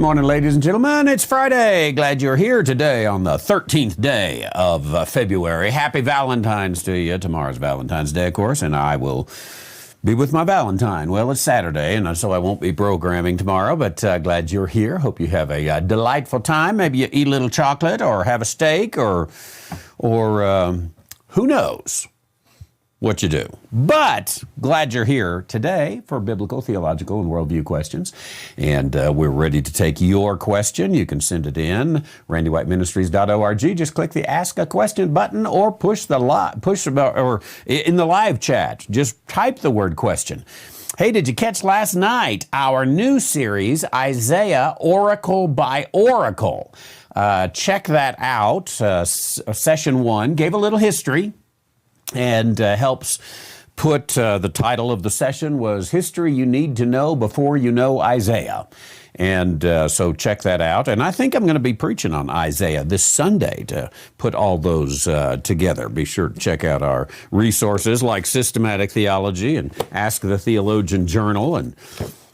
morning, ladies and gentlemen. It's Friday. Glad you're here today on the 13th day of February. Happy Valentine's to you. Tomorrow's Valentine's Day, of course, and I will be with my Valentine. Well, it's Saturday, and so I won't be programming tomorrow, but glad you're here. Hope you have a delightful time. Maybe you eat a little chocolate or have a steak or who knows what you do. But glad you're here today for biblical, theological, and worldview questions. And we're ready to take your question. You can send it in, randywhiteministries.org. Just click the Ask a Question button or or in the live chat. Just type the word question. Hey, did you catch last night our new series, Isaiah Oracle by Oracle? Check that out. Session 1 gave a little history and helps put the title of the session was History You Need to Know Before You Know Isaiah. And so check that out. And I think I'm going to be preaching on Isaiah this Sunday to put all those together. Be sure to check out our resources like Systematic Theology and Ask the Theologian Journal and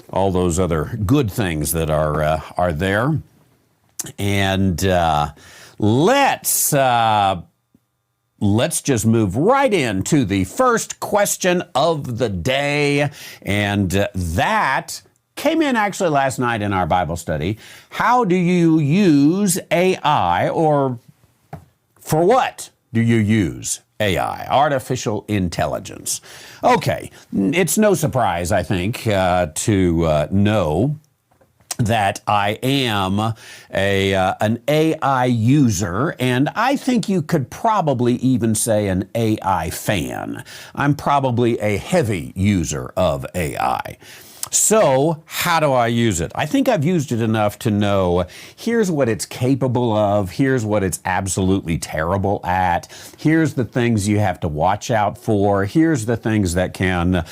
all those other good things that are there. And let's just move right into the first question of the day, and that came in actually last night in our Bible study. How do you use AI, or for what do you use AI, artificial intelligence? Okay, it's no surprise, I think, to know that I am an AI user, and I think you could probably even say an AI fan. I'm probably a heavy user of AI. So how do I use it? I think I've used it enough to know here's what it's capable of, here's what it's absolutely terrible at, here's the things you have to watch out for, here's the things that can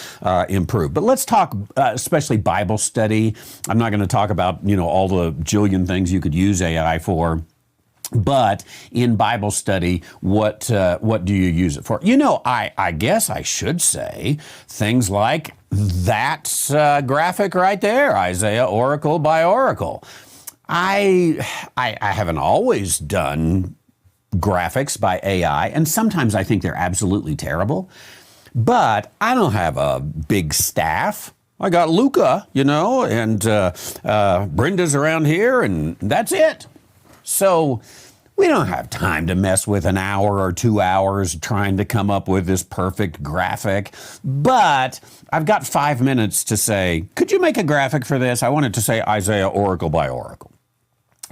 improve. But let's talk especially Bible study. I'm not going to talk about, all the jillion things you could use AI for. But in Bible study, what do you use it for? I guess I should say things like that graphic right there, Isaiah Oracle by Oracle. I haven't always done graphics by AI, and sometimes I think they're absolutely terrible. But I don't have a big staff. I got Luca, and Brenda's around here, and that's it. So we don't have time to mess with an hour or 2 hours trying to come up with this perfect graphic. But I've got 5 minutes to say, could you make a graphic for this? I want it to say Isaiah Oracle by Oracle.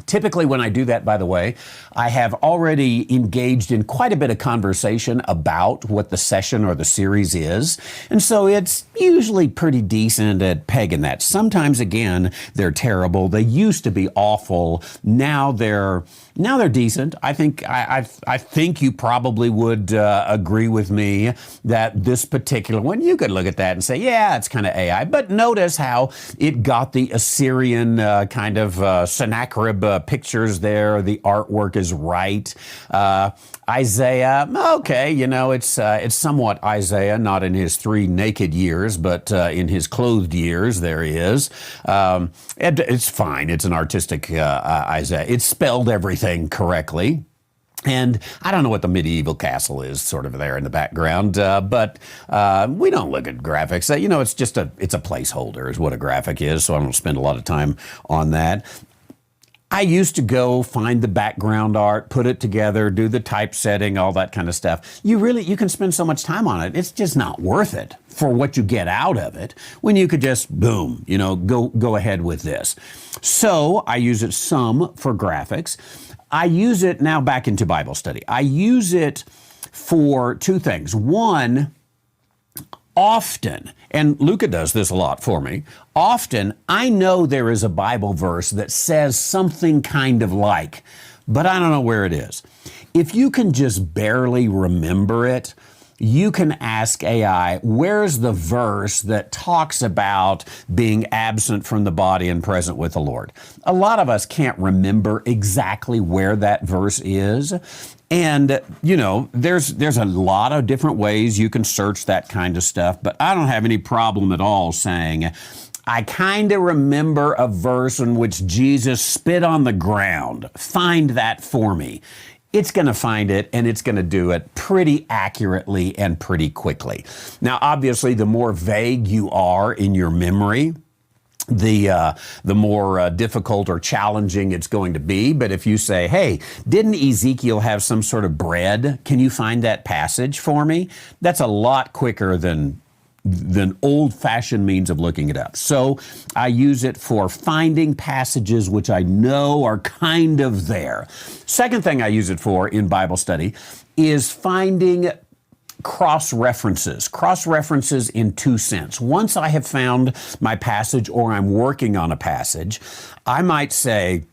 Typically, when I do that, by the way, I have already engaged in quite a bit of conversation about what the session or the series is. And so it's usually pretty decent at pegging that. Sometimes, again, they're terrible. They used to be awful. Now they're decent. I think you probably would agree with me that this particular one, you could look at that and say, yeah, it's kind of AI. But notice how it got the Assyrian kind of Sennacherib pictures there. The artwork is right. Isaiah, okay, it's somewhat Isaiah, not in his 3 naked years, but in his clothed years, there he is. It's fine. It's an artistic Isaiah. It's spelled everything correctly. And I don't know what the medieval castle is sort of there in the background, but we don't look at graphics. It's a placeholder is what a graphic is, so I don't spend a lot of time on that. I used to go find the background art, put it together, do the typesetting, all that kind of stuff. You can spend so much time on it. It's just not worth it for what you get out of it when you could just, boom, go ahead with this. So I use it some for graphics. I use it now back into Bible study. I use it for 2 things. One, often, and Luca does this a lot for me, often I know there is a Bible verse that says something kind of like, but I don't know where it is. If you can just barely remember it, you can ask AI, where's the verse that talks about being absent from the body and present with the Lord? A lot of us can't remember exactly where that verse is. And, there's a lot of different ways you can search that kind of stuff, but I don't have any problem at all saying, I kind of remember a verse in which Jesus spit on the ground. Find that for me. It's going to find it, and it's going to do it pretty accurately and pretty quickly. Now, obviously, the more vague you are in your memory, the more difficult or challenging it's going to be. But if you say, hey, didn't Ezekiel have some sort of bread? Can you find that passage for me? That's a lot quicker than old-fashioned means of looking it up. So I use it for finding passages which I know are kind of there. Second thing I use it for in Bible study is finding cross-references in two sense. Once I have found my passage or I'm working on a passage, I might say,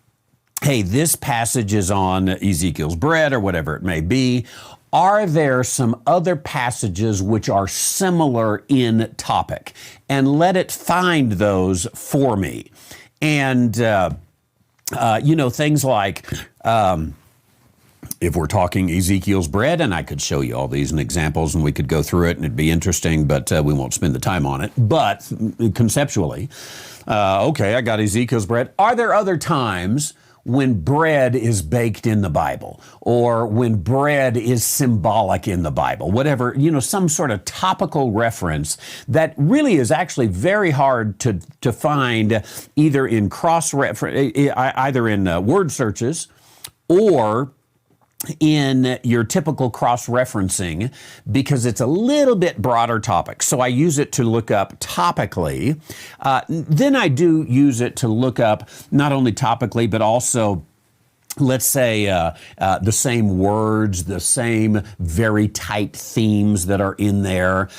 hey, this passage is on Ezekiel's bread or whatever it may be. Are there some other passages which are similar in topic? And let it find those for me. And, things like, if we're talking Ezekiel's bread, and I could show you all these and examples and we could go through it and it'd be interesting, but we won't spend the time on it. But conceptually, okay, I got Ezekiel's bread. Are there other times when bread is baked in the Bible, or when bread is symbolic in the Bible, whatever, some sort of topical reference that really is actually very hard to find either in word searches or in your typical cross-referencing, because it's a little bit broader topic. So I use it to look up topically. Then I do use it to look up not only topically, but also, let's say, the same words, the same very tight themes that are in there.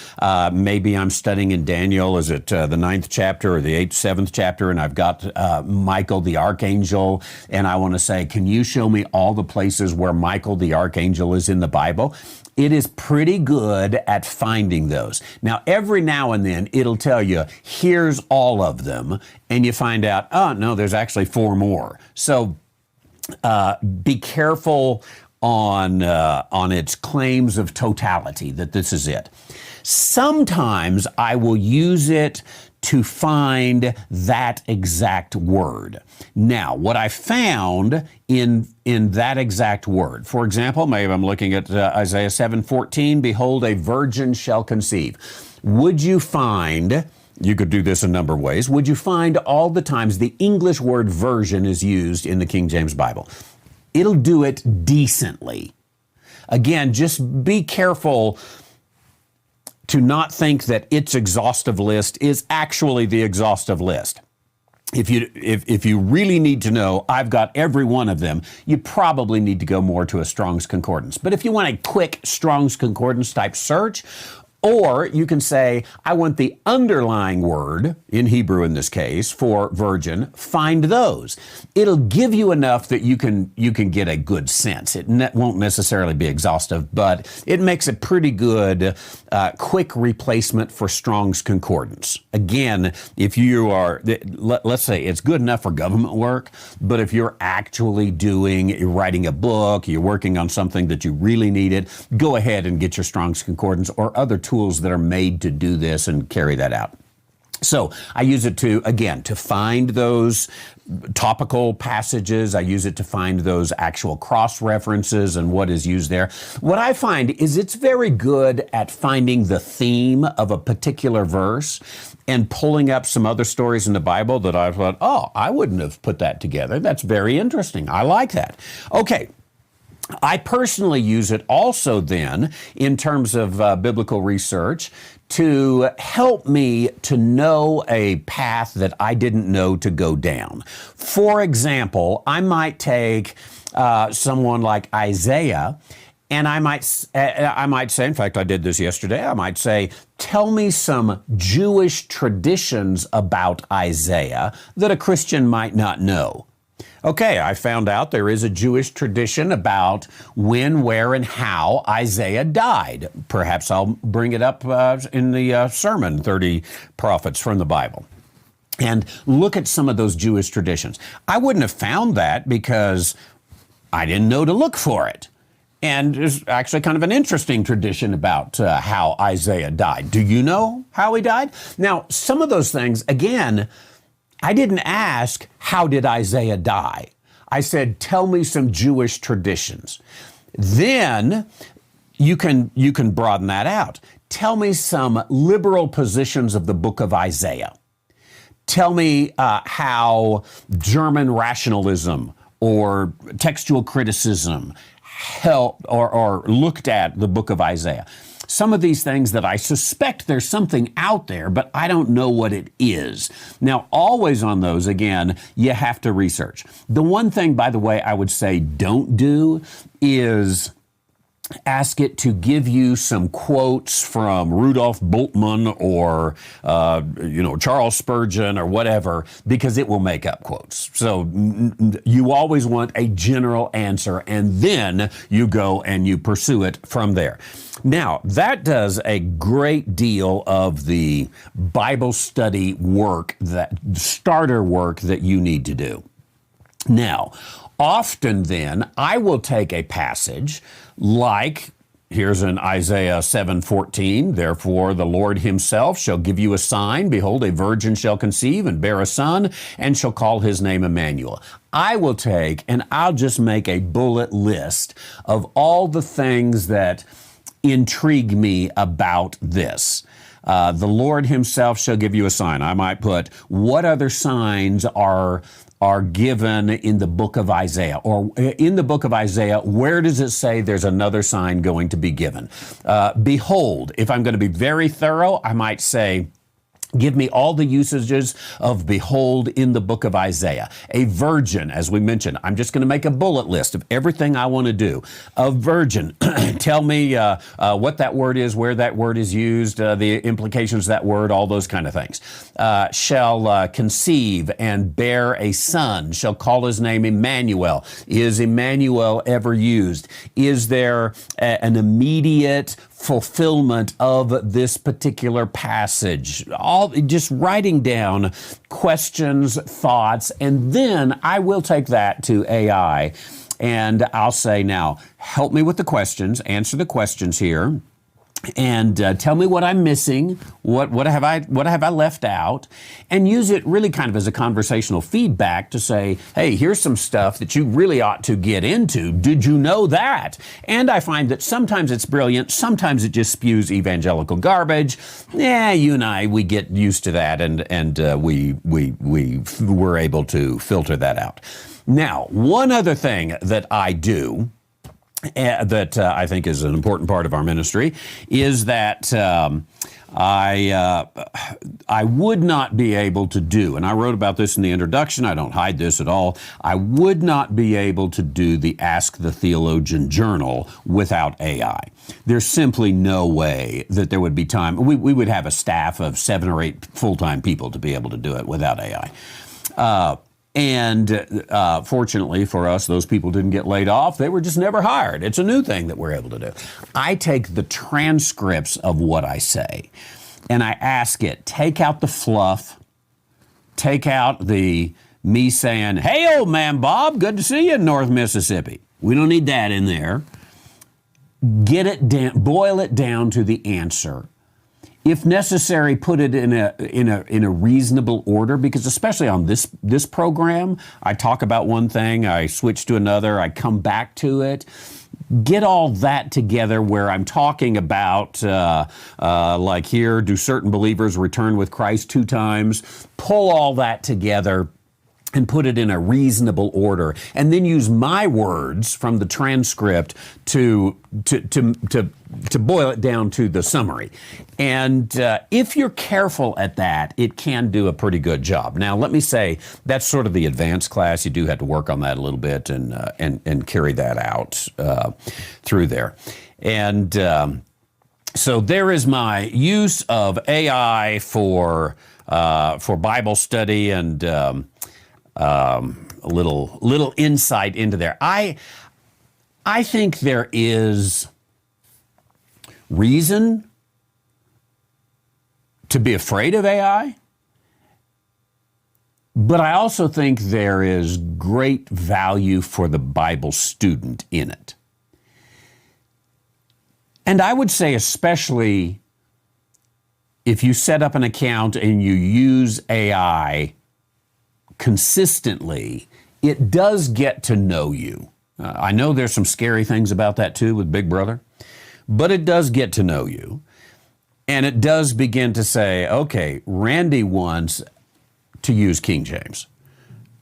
Maybe I'm studying in Daniel. Is it the 9th chapter or the 7th chapter? And I've got Michael the archangel. And I want to say, can you show me all the places where Michael the archangel is in the Bible? It is pretty good at finding those. Now, every now and then, it'll tell you, here's all of them. And you find out, oh, no, there's actually 4 more. So be careful on its claims of totality, that this is it. Sometimes I will use it to find that exact word. Now, what I found in that exact word, for example, maybe I'm looking at Isaiah 7:14, behold, a virgin shall conceive. Would you find... You could do this a number of ways. Would you find all the times the English word virgin is used in the King James Bible? It'll do it decently. Again, just be careful to not think that its exhaustive list is actually the exhaustive list. If you really need to know, I've got every one of them, you probably need to go more to a Strong's Concordance. But if you want a quick Strong's Concordance type search, or you can say, I want the underlying word, in Hebrew in this case, for virgin, find those. It'll give you enough that you can get a good sense. It won't necessarily be exhaustive, but it makes a pretty good quick replacement for Strong's Concordance. Again, if you are, let's say it's good enough for government work, but if you're actually you're writing a book, you're working on something that you really need it, go ahead and get your Strong's Concordance or other tools that are made to do this and carry that out. So I use it to find those topical passages. I use it to find those actual cross-references and what is used there. What I find is it's very good at finding the theme of a particular verse and pulling up some other stories in the Bible that I thought, oh, I wouldn't have put that together. That's very interesting. I like that. Okay. I personally use it also then in terms of biblical research to help me to know a path that I didn't know to go down. For example, I might take someone like Isaiah, and I might say, in fact, I did this yesterday, I might say, tell me some Jewish traditions about Isaiah that a Christian might not know. Okay, I found out there is a Jewish tradition about when, where, and how Isaiah died. Perhaps I'll bring it up in the sermon, 30 Prophets from the Bible, and look at some of those Jewish traditions. I wouldn't have found that because I didn't know to look for it. And there's actually kind of an interesting tradition about how Isaiah died. Do you know how he died? Now, some of those things, again, I didn't ask, how did Isaiah die? I said, tell me some Jewish traditions. Then you can broaden that out. Tell me some liberal positions of the book of Isaiah. Tell me how German rationalism or textual criticism helped or looked at the book of Isaiah. Some of these things that I suspect there's something out there, but I don't know what it is. Now, always on those, again, you have to research. The one thing, by the way, I would say don't do is ask it to give you some quotes from Rudolph Bultmann or, Charles Spurgeon or whatever, because it will make up quotes. So you always want a general answer, and then you go and you pursue it from there. Now, that does a great deal of the Bible study work, that starter work that you need to do. Now, often then, I will take a passage like, here's in Isaiah 7:14, therefore the Lord himself shall give you a sign. Behold, a virgin shall conceive and bear a son, and shall call his name Emmanuel. I will take and I'll just make a bullet list of all the things that intrigue me about this. The Lord himself shall give you a sign. I might put, what other signs are given in the book of Isaiah? Or in the book of Isaiah, where does it say there's another sign going to be given? Behold, if I'm going to be very thorough, I might say, give me all the usages of behold in the book of Isaiah. A virgin, as we mentioned, I'm just going to make a bullet list of everything I want to do. A virgin, tell me what that word is, where that word is used, the implications of that word, all those kind of things. Shall conceive and bear a son, shall call his name Emmanuel. Is Emmanuel ever used? Is there an immediate fulfillment of this particular passage? All just writing down questions, thoughts, and then I will take that to AI and I'll say, now, help me with the questions, answer the questions here, and tell me what I'm missing, what have I left out, and use it really kind of as a conversational feedback to say, hey, here's some stuff that you really ought to get into. Did you know that? And I find that sometimes it's brilliant, sometimes it just spews evangelical garbage. Yeah, you and I, we get used to that, and we were able to filter that out. Now, one other thing that I do that I think is an important part of our ministry is that I would not be able to do, and I wrote about this in the introduction, I don't hide this at all, I would not be able to do the Ask the Theologian journal without AI. There's simply no way that there would be time. We would have a staff of 7 or 8 full-time people to be able to do it without AI. And fortunately for us, those people didn't get laid off. They were just never hired. It's a new thing that we're able to do. I take the transcripts of what I say, and I ask it, take out the fluff, take out the me saying, hey, old man Bob, good to see you in North Mississippi. We don't need that in there. Get it down, boil it down to the answer. If necessary, put it in a reasonable order, because especially on this program, I talk about one thing, I switch to another, I come back to it. Get all that together where I'm talking about, like here, do certain believers return with Christ 2 times? Pull all that together and put it in a reasonable order, and then use my words from the transcript to boil it down to the summary. And if you're careful at that, it can do a pretty good job. Now, let me say, that's sort of the advanced class. You do have to work on that a little bit and carry that out through there. And so there is my use of AI for Bible study and a little insight into there. I think there is reason to be afraid of AI, but I also think there is great value for the Bible student in it. And I would say especially if you set up an account and you use AI consistently, it does get to know you. I know there's some scary things about that too with Big Brother, but it does get to know you. And it does begin to say, okay, Randy wants to use King James.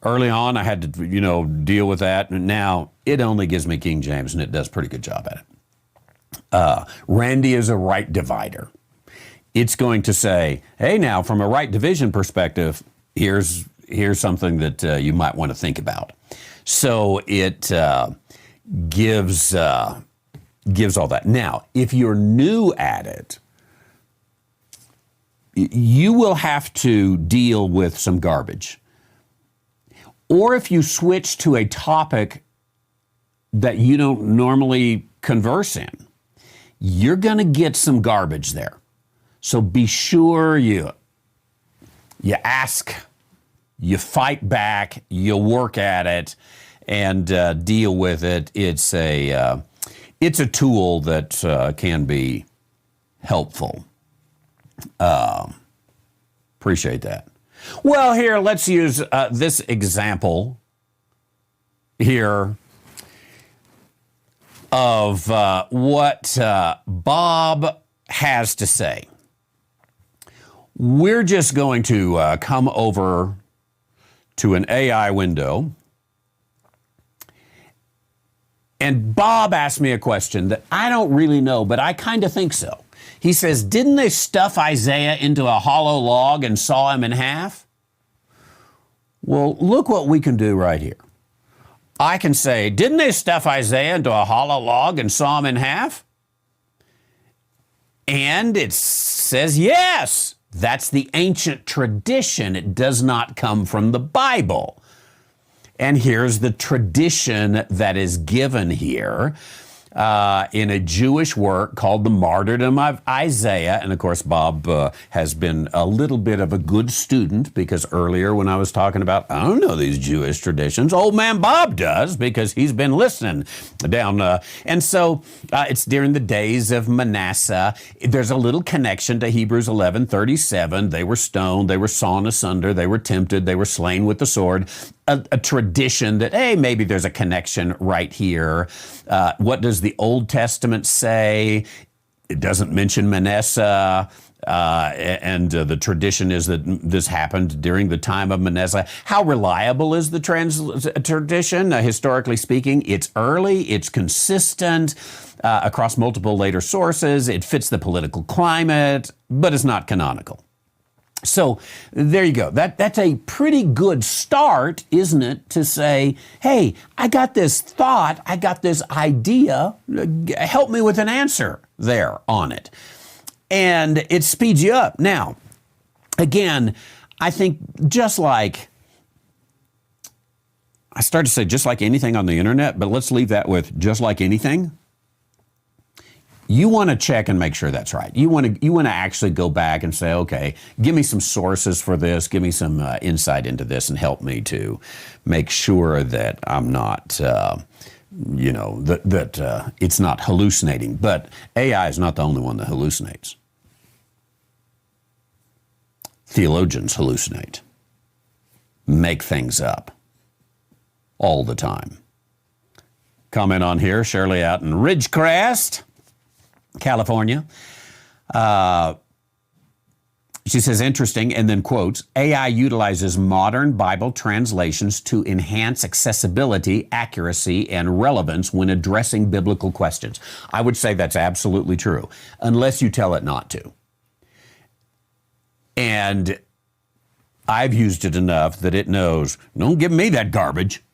Early on, I had to, deal with that. And now it only gives me King James, and it does a pretty good job at it. Randy is a right divider. It's going to say, hey, now from a right division perspective, here's something that you might want to think about. So it gives all that. Now, if you're new at it, you will have to deal with some garbage. Or if you switch to a topic that you don't normally converse in, you're going to get some garbage there. So be sure you ask, you fight back, you work at it, and deal with it. It's a tool that can be helpful. Appreciate that. Well, here, let's use this example here of what Bob has to say. We're just going to come over to an AI window. And Bob asked me a question that I don't really know, but I kind of think so. He says, didn't they stuff Isaiah into a hollow log and saw him in half? Well, look what we can do right here. I can say, didn't they stuff Isaiah into a hollow log and saw him in half? And it says, yes, that's the ancient tradition. It does not come from the Bible. And here's the tradition that is given here. In a Jewish work called The Martyrdom of Isaiah. And of course, Bob has been a little bit of a good student, because earlier when I was talking about, I don't know these Jewish traditions, old man Bob does, because he's been listening down. And so it's during the days of Manasseh. There's a little connection to Hebrews 11:37. They were stoned, they were sawn asunder, they were tempted, they were slain with the sword. A tradition that, hey, maybe there's a connection right here. What does the Old Testament say? It doesn't mention Manasseh. And the tradition is that this happened during the time of Manasseh. How reliable is the tradition? Historically speaking, it's early, it's consistent across multiple later sources. It fits the political climate, but it's not canonical. So there you go. That's a pretty good start, isn't it, to say, hey, I got this thought, I got this idea, help me with an answer there on it. And it speeds you up. Now, again, I think just like, I started to say just like anything on the internet, but let's leave that with just like anything. You want to check and make sure that's right. You want to actually go back and say, okay, give me some sources for this, give me some insight into this, and help me to make sure that I'm not, that it's not hallucinating. But AI is not the only one that hallucinates. Theologians hallucinate, make things up all the time. Comment on here, Shirley out in Ridgecrest, California. She says, interesting, and then quotes, AI utilizes modern Bible translations to enhance accessibility, accuracy, and relevance when addressing biblical questions. I would say that's absolutely true, unless you tell it not to. And I've used it enough that it knows, don't give me that garbage.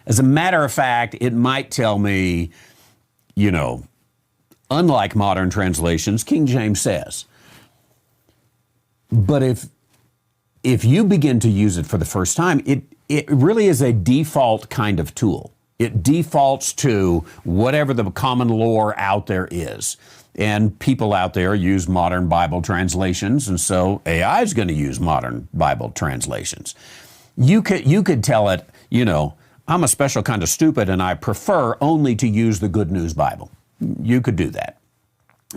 As a matter of fact, it might tell me, unlike modern translations, King James says. But if you begin to use it for the first time, it really is a default kind of tool. It defaults to whatever the common lore out there is. And people out there use modern Bible translations, and so AI is going to use modern Bible translations. You could tell it, I'm a special kind of stupid and I prefer only to use the Good News Bible. You could do that.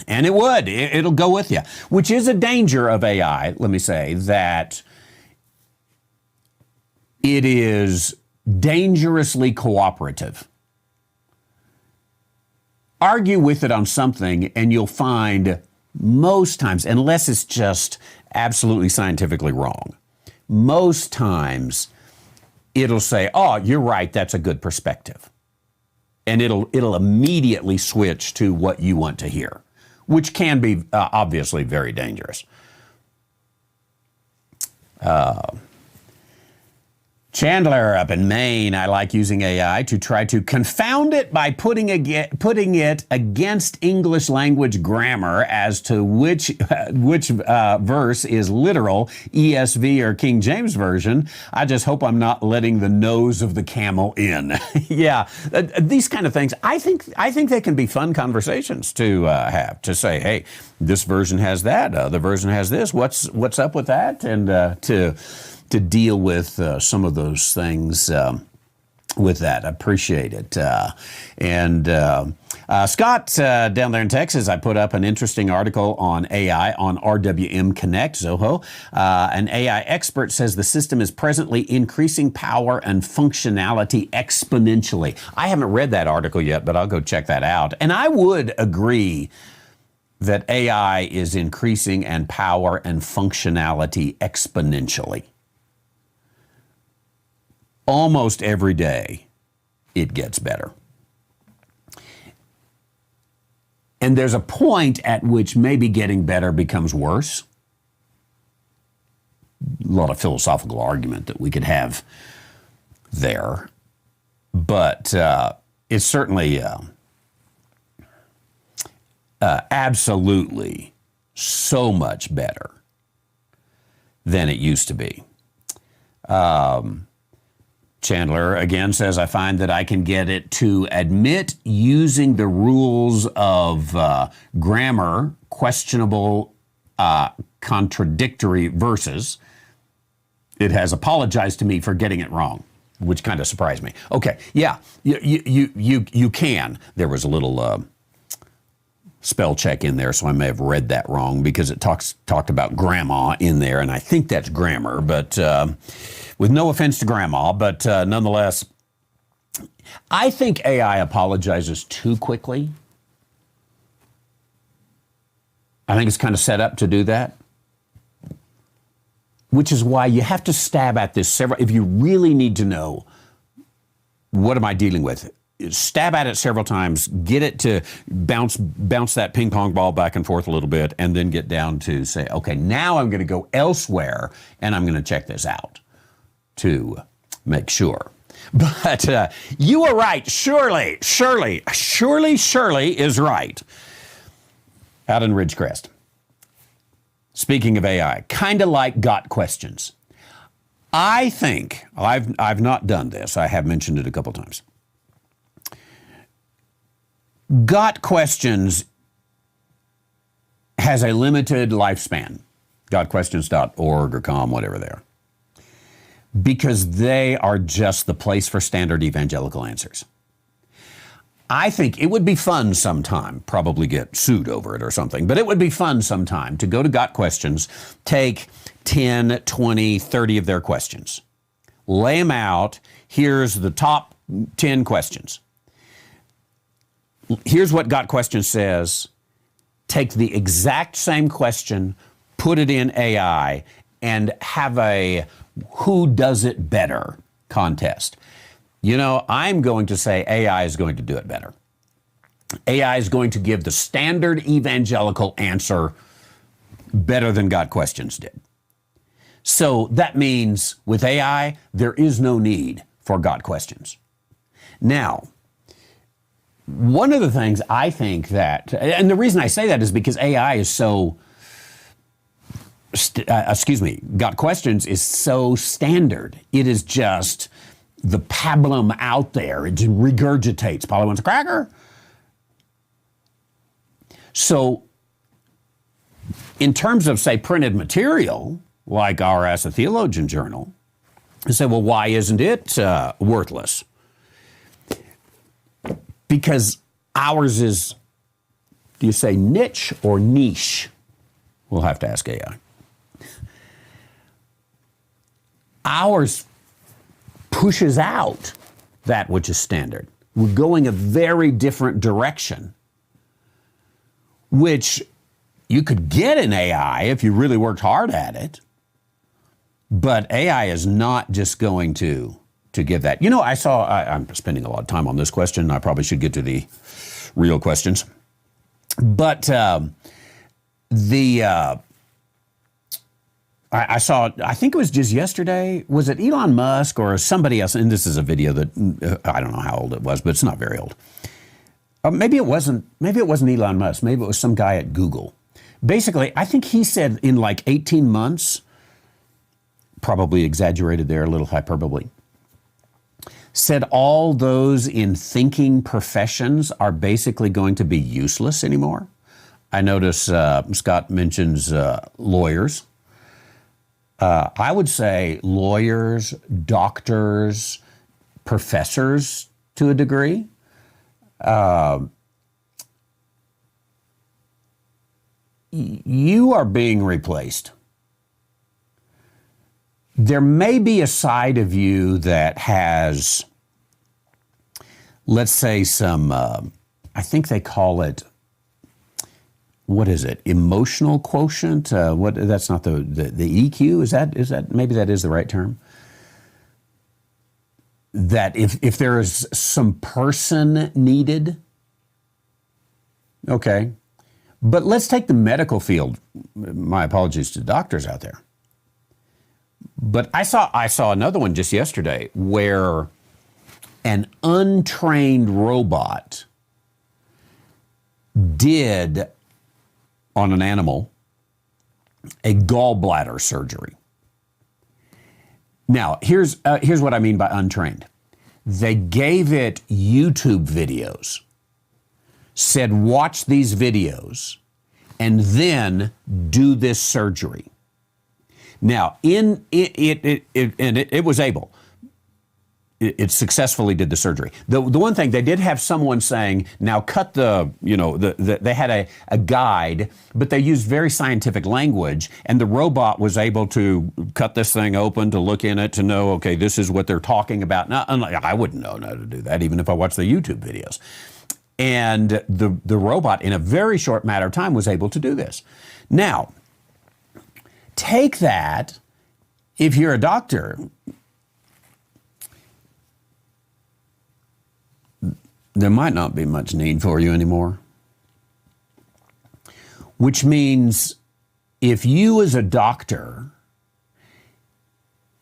And it would. It'll go with you, which is a danger of AI, let me say, that it is dangerously cooperative. Argue with it on something, and you'll find most times, unless it's just absolutely scientifically wrong, most times it'll say, oh, you're right, that's a good perspective. And it'll immediately switch to what you want to hear, which can be obviously very dangerous. Chandler up in Maine, I like using AI to try to confound it by putting it against English language grammar as to which verse is literal, ESV or King James Version. I just hope I'm not letting the nose of the camel in. Yeah, these kind of things, I think they can be fun conversations to have, to say, hey, this version has that, the version has this, what's up with that? And to deal with some of those things with that. I appreciate it. Scott, down there in Texas, I put up an interesting article on AI on RWM Connect, Zoho. An AI expert says the system is presently increasing power and functionality exponentially. I haven't read that article yet, but I'll go check that out. And I would agree that AI is increasing in power and functionality exponentially. Almost every day, it gets better. And there's a point at which maybe getting better becomes worse. A lot of philosophical argument that we could have there. But it's certainly absolutely so much better than it used to be. Chandler again says, I find that I can get it to admit using the rules of grammar, questionable, contradictory verses. It has apologized to me for getting it wrong, which kind of surprised me. Okay, yeah, you can. There was a little spell check in there, so I may have read that wrong because it talked about grandma in there, and I think that's grammar, but with no offense to grandma, but nonetheless, I think AI apologizes too quickly. I think it's kind of set up to do that, which is why you have to stab at this several. If you really need to know, what am I dealing with? Stab at it several times, get it to bounce that ping pong ball back and forth a little bit, and then get down to say, okay, now I'm going to go elsewhere and I'm going to check this out to make sure. But you are right. Shirley is right. Out in Ridgecrest. Speaking of AI, kind of like Got Questions. I think, I've not done this. I have mentioned it a couple times. Got Questions has a limited lifespan. GotQuestions.org or com, whatever they are. Because they are just the place for standard evangelical answers. I think it would be fun sometime, probably get sued over it or something, but it would be fun sometime to go to Got Questions, take 10, 20, 30 of their questions, lay them out. Here's the top 10 questions. Here's what Got Questions says. Take the exact same question, put it in AI, and have a who does it better contest. You know, I'm going to say AI is going to do it better. AI is going to give the standard evangelical answer better than Got Questions did. So that means with AI, there is no need for Got Questions. Now, one of the things I think that, and the reason I say that is because AI is so, Got Questions is so standard. It is just the pablum out there. It regurgitates. Polly wants a cracker. So in terms of, say, printed material, like our Ask the Theologian journal, you say, well, why isn't it worthless? Because ours is Do you say niche or niche? We'll have to ask AI. Ours pushes out that which is standard. We're going a very different direction, which you could get in AI if you really worked hard at it. But AI is not just going to give that. You know, I'm spending a lot of time on this question. I probably should get to the real questions. But I saw, I think it was just yesterday, was it Elon Musk or somebody else? And this is a video that, I don't know how old it was, but it's not very old. Maybe it wasn't Elon Musk. Maybe it was some guy at Google. Basically, I think he said in like 18 months, probably exaggerated there, a little hyperbole, said all those in thinking professions are basically going to be useless anymore. I notice Scott mentions lawyers. I would say lawyers, doctors, professors to a degree. You are being replaced. There may be a side of you that has, let's say, some, I think they call it, what is it? Emotional quotient? That's not the EQ. Is that maybe that is the right term? That if there is some person needed, okay. But let's take the medical field. My apologies to doctors out there. But I saw another one just yesterday where an untrained robot did on an animal a gallbladder surgery. Now, here's what I mean by untrained. They gave it YouTube videos, said, watch these videos, and then do this surgery. Now, it was able. It successfully did the surgery. The one thing, they did have someone saying, now cut they had a guide, but they used very scientific language, and the robot was able to cut this thing open, to look in it, to know, okay, this is what they're talking about. Now, I wouldn't know how to do that, even if I watched the YouTube videos. And the robot, in a very short matter of time, was able to do this. Now, take that, if you're a doctor, there might not be much need for you anymore. Which means if you as a doctor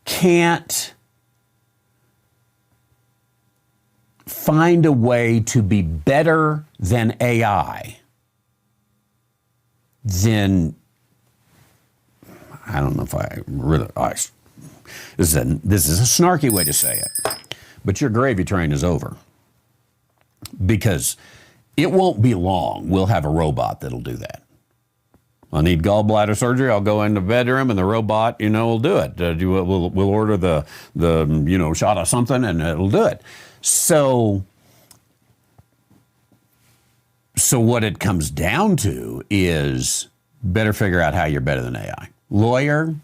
can't find a way to be better than AI, then I don't know if this is a snarky way to say it, but your gravy train is over. Because it won't be long. We'll have a robot that'll do that. I need gallbladder surgery. I'll go in the bedroom and the robot, will do it. We'll order the shot of something and it'll do it. So what it comes down to is better figure out how you're better than AI. Lawyer,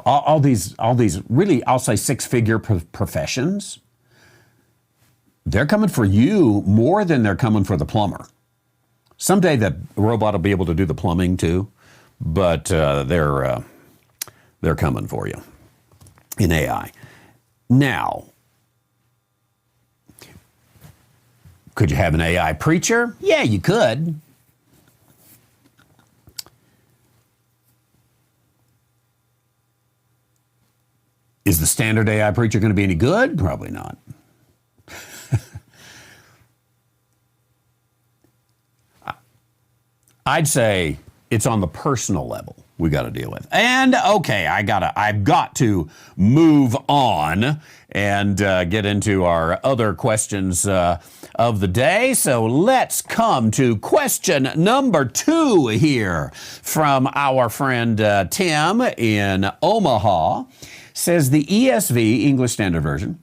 all these really, I'll say six-figure professions, they're coming for you more than they're coming for the plumber. Someday the robot will be able to do the plumbing too, but they're coming for you in AI. Now, could you have an AI preacher? Yeah, you could. Is the standard AI preacher going to be any good? Probably not. I'd say it's on the personal level we got to deal with. And okay, I've got to move on and get into our other questions of the day. So let's come to question number 2 here from our friend Tim in Omaha. Says the ESV, English Standard Version,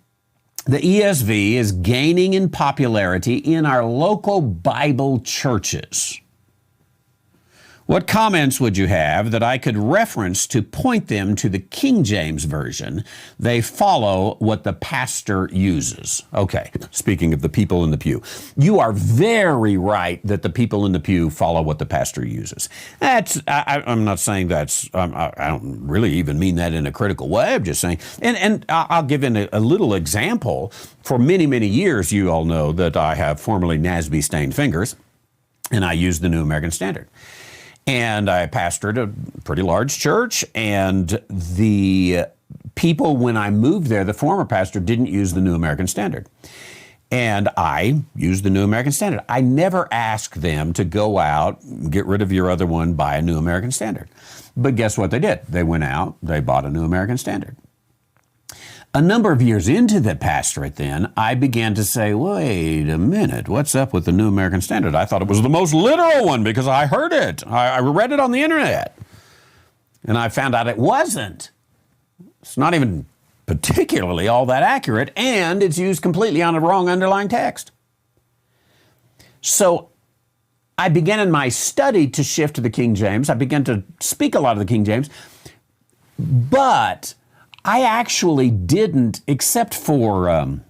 The ESV is gaining in popularity in our local Bible churches. What comments would you have that I could reference to point them to the King James Version? They follow what the pastor uses. Okay, speaking of the people in the pew, you are very right that the people in the pew follow what the pastor uses. I'm not saying that's, I don't really even mean that in a critical way. I'm just saying, and I'll give a little example. For many, many years, you all know that I have formerly NASB stained fingers, and I use the New American Standard. And I pastored a pretty large church, and the people, when I moved there, the former pastor didn't use the New American Standard. And I used the New American Standard. I never asked them to go out, get rid of your other one, buy a New American Standard. But guess what they did? They went out, they bought a New American Standard. A number of years into the pastorate then, I began to say, wait a minute, what's up with the New American Standard? I thought it was the most literal one because I heard it. I read it on the internet. And I found out it wasn't. It's not even particularly all that accurate, and it's used completely on a wrong underlying text. So I began in my study to shift to the King James. I began to speak a lot of the King James, but I actually didn't, except for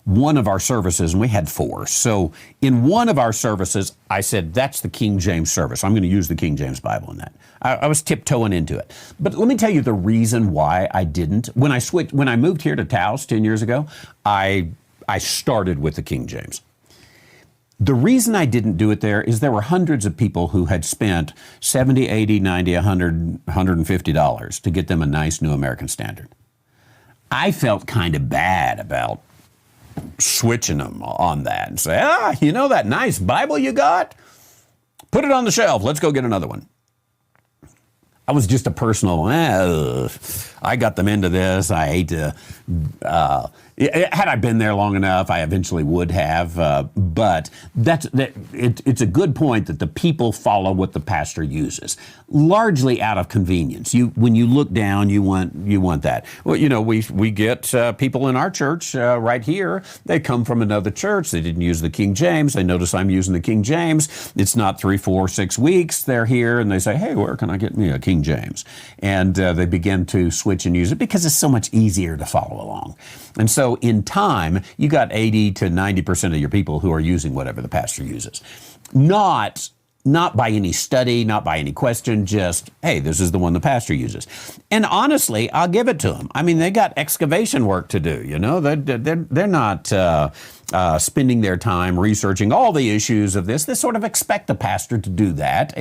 one of our services, and we had 4. So in one of our services, I said, that's the King James service. I'm going to use the King James Bible in that. I was tiptoeing into it. But let me tell you the reason why I didn't. When I moved here to Taos 10 years ago, I started with the King James. The reason I didn't do it there is there were hundreds of people who had spent $70, $80, $90, $100, $150 to get them a nice New American Standard. I felt kind of bad about switching them on that and say, you know that nice Bible you got? Put it on the shelf. Let's go get another one. I was just a personal, I got them into this. I hate to, had I been there long enough, I eventually would have. But it's a good point that the people follow what the pastor uses, largely out of convenience. When you look down, you want that. Well, you know, we get people in our church right here. They come from another church. They didn't use the King James. They notice I'm using the King James. It's not 3, 4, 6 weeks. They're here and they say, hey, where can I get me a King James? And they begin to switch and use it because it's so much easier to follow along. And so in time, you got 80 to 90% of your people who are using whatever the pastor uses. Not by any study, not by any question, just, hey, this is the one the pastor uses. And honestly, I'll give it to them. I mean, they got excavation work to do, you know. They're not spending their time researching all the issues of this. They sort of expect the pastor to do that.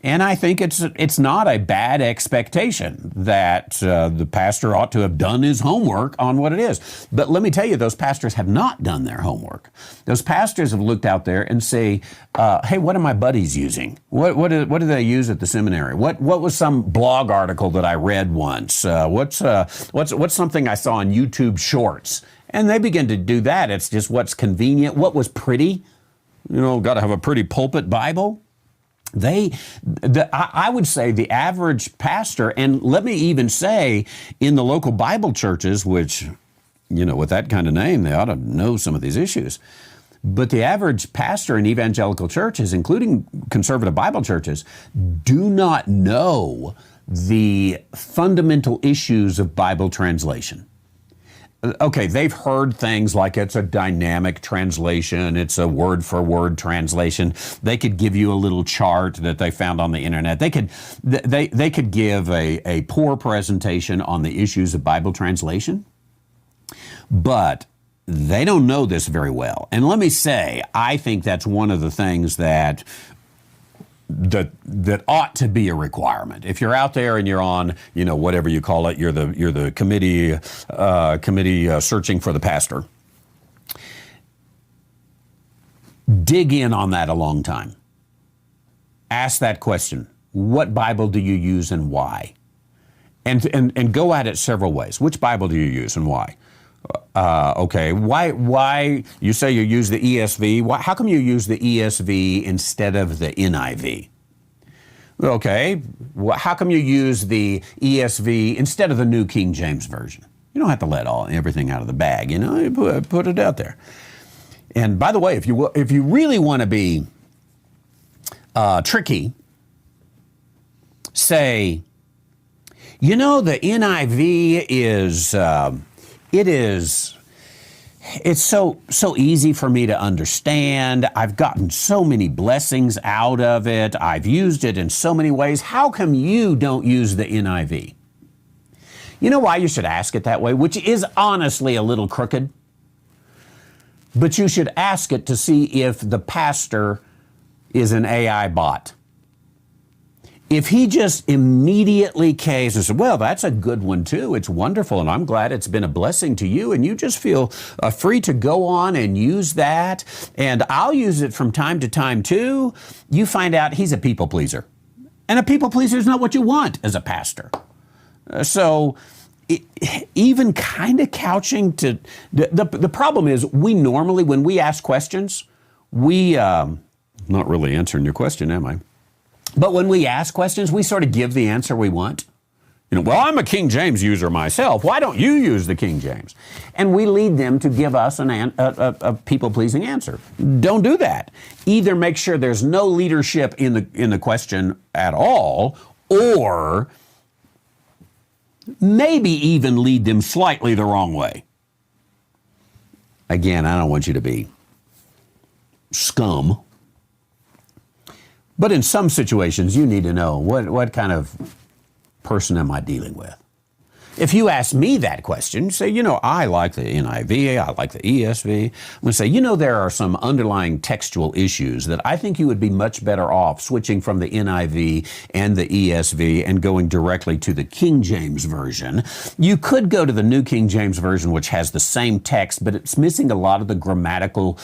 And I think it's not a bad expectation that the pastor ought to have done his homework on what it is. But let me tell you, those pastors have not done their homework. Those pastors have looked out there and say, hey, what are my buddies using? What do they use at the seminary? What was some blog article that I read once? What's something I saw on YouTube Shorts? And they begin to do that. It's just what's convenient, what was pretty. You know, got to have a pretty pulpit Bible. I would say the average pastor, and let me even say in the local Bible churches, which, you know, with that kind of name, they ought to know some of these issues. But the average pastor in evangelical churches, including conservative Bible churches, do not know the fundamental issues of Bible translation. Okay, they've heard things like it's a dynamic translation, it's a word-for-word translation. They could give you a little chart that they found on the internet. They could give a poor presentation on the issues of Bible translation, but they don't know this very well. And let me say, I think that's one of the things that ought to be a requirement. If you're out there and you're on, you know, whatever you call it, you're the committee searching for the pastor. Dig in on that a long time. Ask that question. What Bible do you use and why? And go at it several ways. Which Bible do you use and why? Okay, why you say you use the ESV? How come you use the ESV instead of the NIV? Okay, how come you use the ESV instead of the New King James Version? You don't have to let everything out of the bag, you put it out there. And by the way, if you really want to be tricky, say, the NIV it's so easy for me to understand. I've gotten so many blessings out of it. I've used it in so many ways. How come you don't use the NIV? You know why you should ask it that way, which is honestly a little crooked? But you should ask it to see if the pastor is an AI bot. If he just immediately caves and says, well, that's a good one too. It's wonderful, and I'm glad it's been a blessing to you, and you just feel free to go on and use that, and I'll use it from time to time too, you find out he's a people pleaser. And a people pleaser is not what you want as a pastor. Even kind of couching to the problem is we normally, when we ask questions, not really answering your question, am I? But when we ask questions, we sort of give the answer we want. Well, I'm a King James user myself. Why don't you use the King James? And we lead them to give us a people-pleasing answer. Don't do that. Either make sure there's no leadership in the question at all, or maybe even lead them slightly the wrong way. Again, I don't want you to be scum. But in some situations, you need to know what kind of person am I dealing with. If you ask me that question, say, I like the NIV, I like the ESV. I'm going to say, there are some underlying textual issues that I think you would be much better off switching from the NIV and the ESV and going directly to the King James Version. You could go to the New King James Version, which has the same text, but it's missing a lot of the grammatical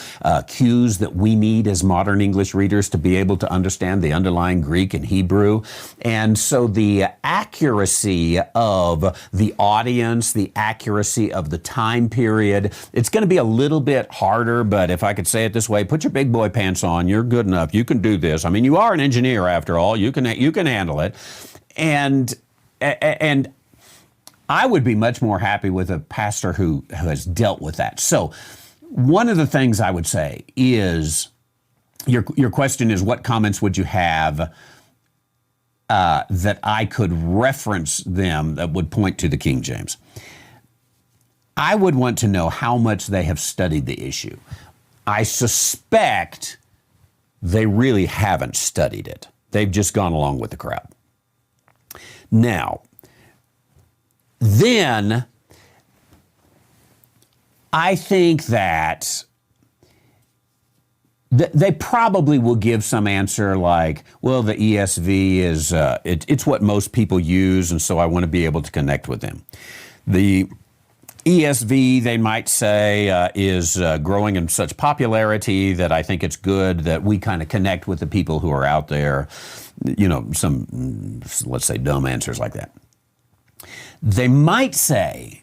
cues that we need as modern English readers to be able to understand the underlying Greek and Hebrew. And so the accuracy of the audience, the accuracy of the time period. It's going to be a little bit harder, but if I could say it this way, put your big boy pants on. You're good enough. You can do this. I mean, you are an engineer after all. You can handle it. And I would be much more happy with a pastor who has dealt with that. So one of the things I would say is, your question is, what comments would you have that I could reference them that would point to the King James? I would want to know how much they have studied the issue. I suspect they really haven't studied it. They've just gone along with the crowd. Now, then I think that they probably will give some answer like, well, the ESV is, it's what most people use, and so I want to be able to connect with them. The ESV, they might say, is growing in such popularity that I think it's good that we kind of connect with the people who are out there. Some, let's say, dumb answers like that. They might say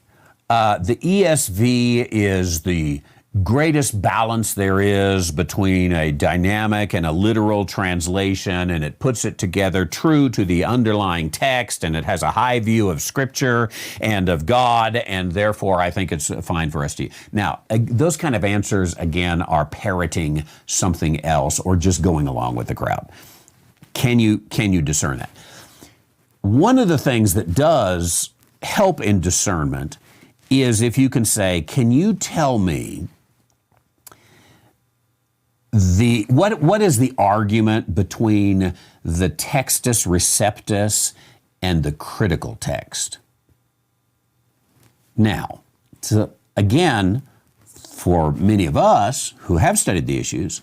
the ESV is the greatest balance there is between a dynamic and a literal translation, and it puts it together true to the underlying text, and it has a high view of Scripture and of God, and therefore I think it's fine for us to use. Now, those kind of answers, again, are parroting something else or just going along with the crowd. Can you discern that? One of the things that does help in discernment is if you can say, can you tell me what is the argument between the textus receptus and the critical text? Now, again, for many of us who have studied the issues,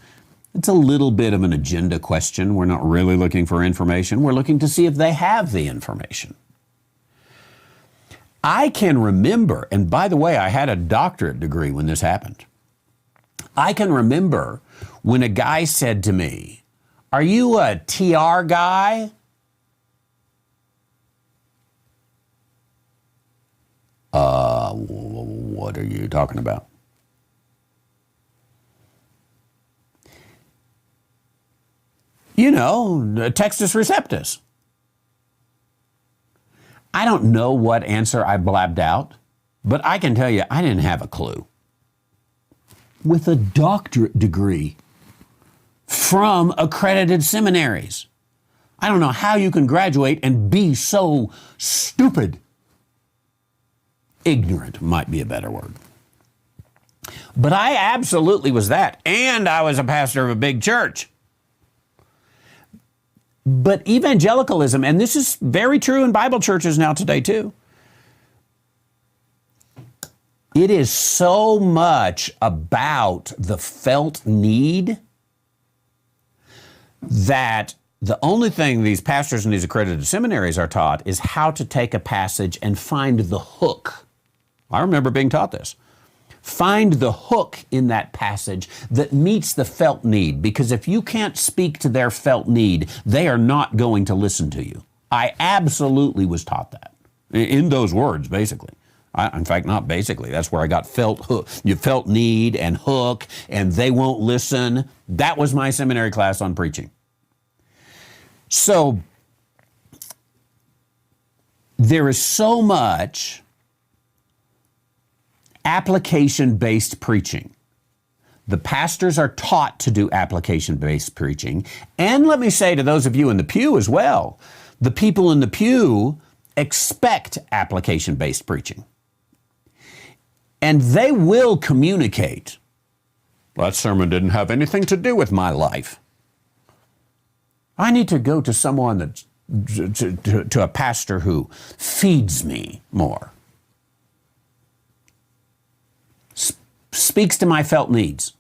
it's a little bit of an agenda question. We're not really looking for information. We're looking to see if they have the information. I can remember, and by the way, I had a doctorate degree when this happened. I can remember when a guy said to me, "Are you a TR guy?" What are you talking about? Textus receptus. I don't know what answer I blabbed out, But I can tell you, I didn't have a clue. With a doctorate degree from accredited seminaries. I don't know how you can graduate and be so stupid. Ignorant might be a better word. But I absolutely was that. And I was a pastor of a big church. But evangelicalism, and this is very true in Bible churches now today too, it is so much about the felt need that the only thing these pastors in these accredited seminaries are taught is how to take a passage and find the hook. I remember being taught this. Find the hook in that passage that meets the felt need, because if you can't speak to their felt need, they are not going to listen to you. I absolutely was taught that in those words, basically. In fact, not basically. That's where I got felt need and hook, and they won't listen. That was my seminary class on preaching. So there is so much application-based preaching. The pastors are taught to do application-based preaching. And let me say to those of you in the pew as well, the people in the pew expect application-based preaching. And they will communicate, that sermon didn't have anything to do with my life. I need to go to someone to a pastor who feeds me more. Speaks to my felt needs.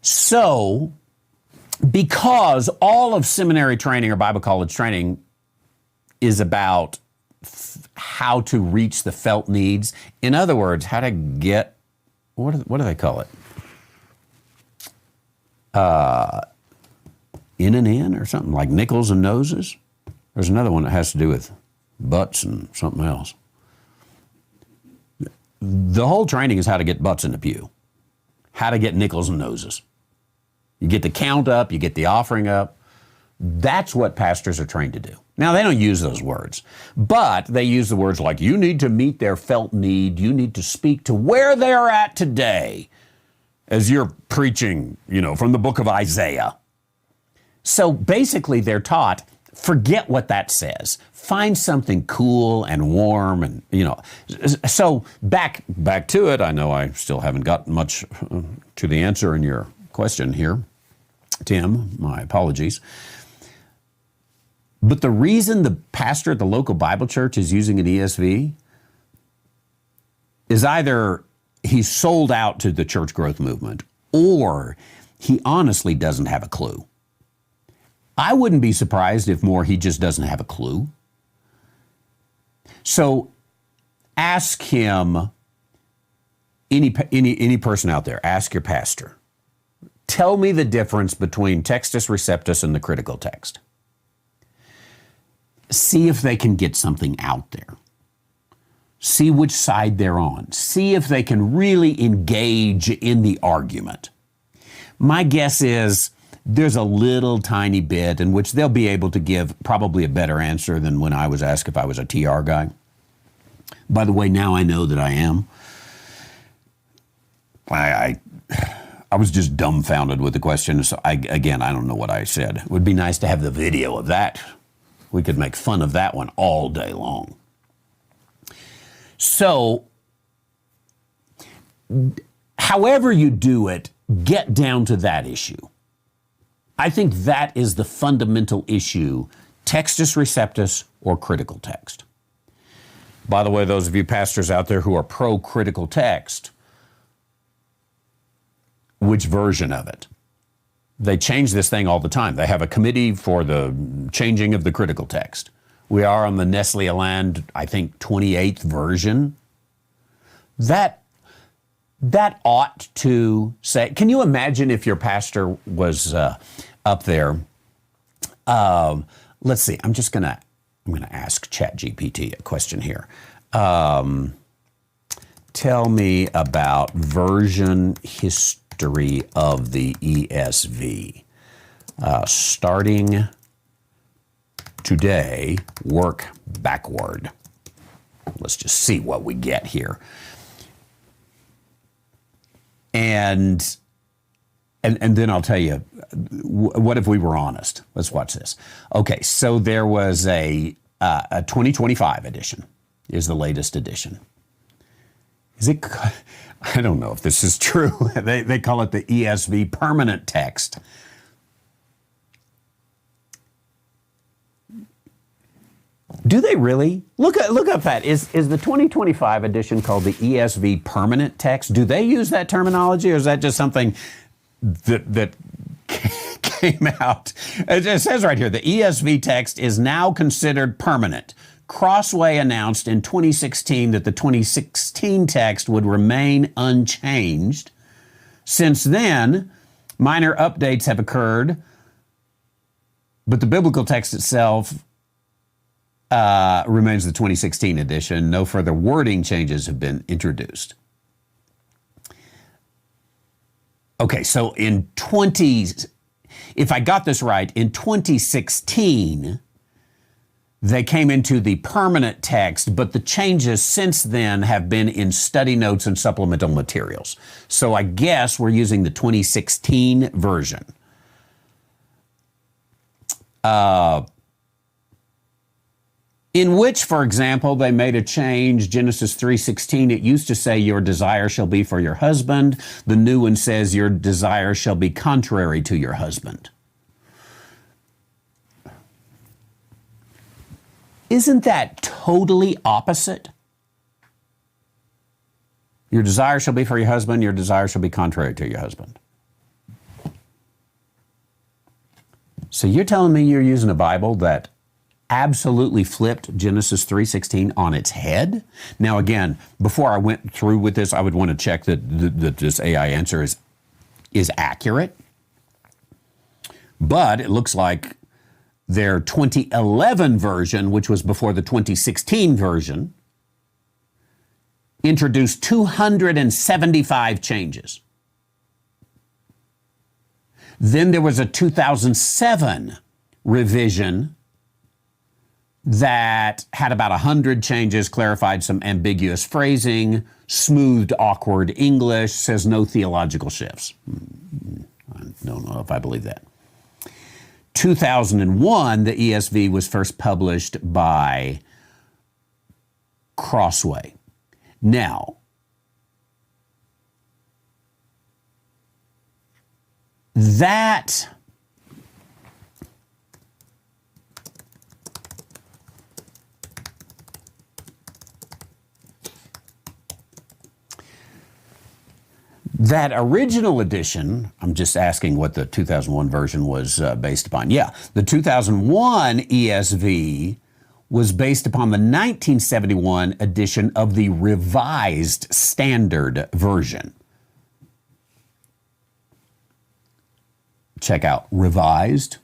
So, because all of seminary training or Bible college training is about how to reach the felt needs, in other words, how to get, what do they call it? In and in or something, like nickels and noses? There's another one that has to do with butts and something else. The whole training is how to get butts in the pew, how to get nickels and noses. You get the count up, you get the offering up. That's what pastors are trained to do. Now, they don't use those words, but they use the words like, you need to meet their felt need, you need to speak to where they're at today, as you're preaching, from the book of Isaiah. So basically, they're taught, forget what that says. Find something cool and warm and, So back to it. I know I still haven't gotten much to the answer in your question here, Tim. My apologies. But the reason the pastor at the local Bible church is using an ESV is either he's sold out to the church growth movement or he honestly doesn't have a clue. I wouldn't be surprised if more he just doesn't have a clue. So ask him, any person out there, ask your pastor, tell me the difference between Textus Receptus and the critical text. See if they can get something out there. See which side they're on. See if they can really engage in the argument. My guess is there's a little tiny bit in which they'll be able to give probably a better answer than when I was asked if I was a TR guy. By the way, now I know that I am. I was just dumbfounded with the question. So I don't know what I said. It would be nice to have the video of that. We could make fun of that one all day long. So, however you do it, get down to that issue. I think that is the fundamental issue, Textus Receptus or critical text. By the way, those of you pastors out there who are pro-critical text, which version of it? They change this thing all the time. They have a committee for the changing of the critical text. We are on the Nestle Aland, I think, 28th version. That ought to say, can you imagine if your pastor was up there? Let's see, I'm going to ask ChatGPT a question here. Tell me about version history of the ESV. Starting today, work backward. let's just see what we get here. And then I'll tell you, what if we were honest? Let's watch this. Okay, so there was a 2025 edition is the latest edition. Is it? I don't know if this is true. They call it the ESV permanent text. Do they really? Look up that. Is the 2025 edition called the ESV permanent text? Do they use that terminology, or is that just something that came out? It says right here, the ESV text is now considered permanent. Crossway announced in 2016 that the 2016 text would remain unchanged. Since then, minor updates have occurred, but the biblical text itself remains the 2016 edition. No further wording changes have been introduced. Okay, so if I got this right, in 2016, they came into the permanent text, but the changes since then have been in study notes and supplemental materials. So I guess we're using the 2016 version. In which, for example, they made a change, Genesis 3:16, it used to say, your desire shall be for your husband. The new one says, your desire shall be contrary to your husband. Isn't that totally opposite? Your desire shall be for your husband, your desire shall be contrary to your husband. So you're telling me you're using a Bible that absolutely flipped Genesis 3:16 on its head? Now again, before I went through with this, I would want to check that this AI answer is accurate. But it looks like their 2011 version, which was before the 2016 version, introduced 275 changes. Then there was a 2007 revision that had about 100 changes, clarified some ambiguous phrasing, smoothed awkward English, says no theological shifts. I don't know if I believe that. 2001, the ESV was first published by Crossway. Now, that original edition, I'm just asking what the 2001 version was based upon. Yeah, the 2001 ESV was based upon the 1971 edition of the Revised Standard Version. Check out Revised.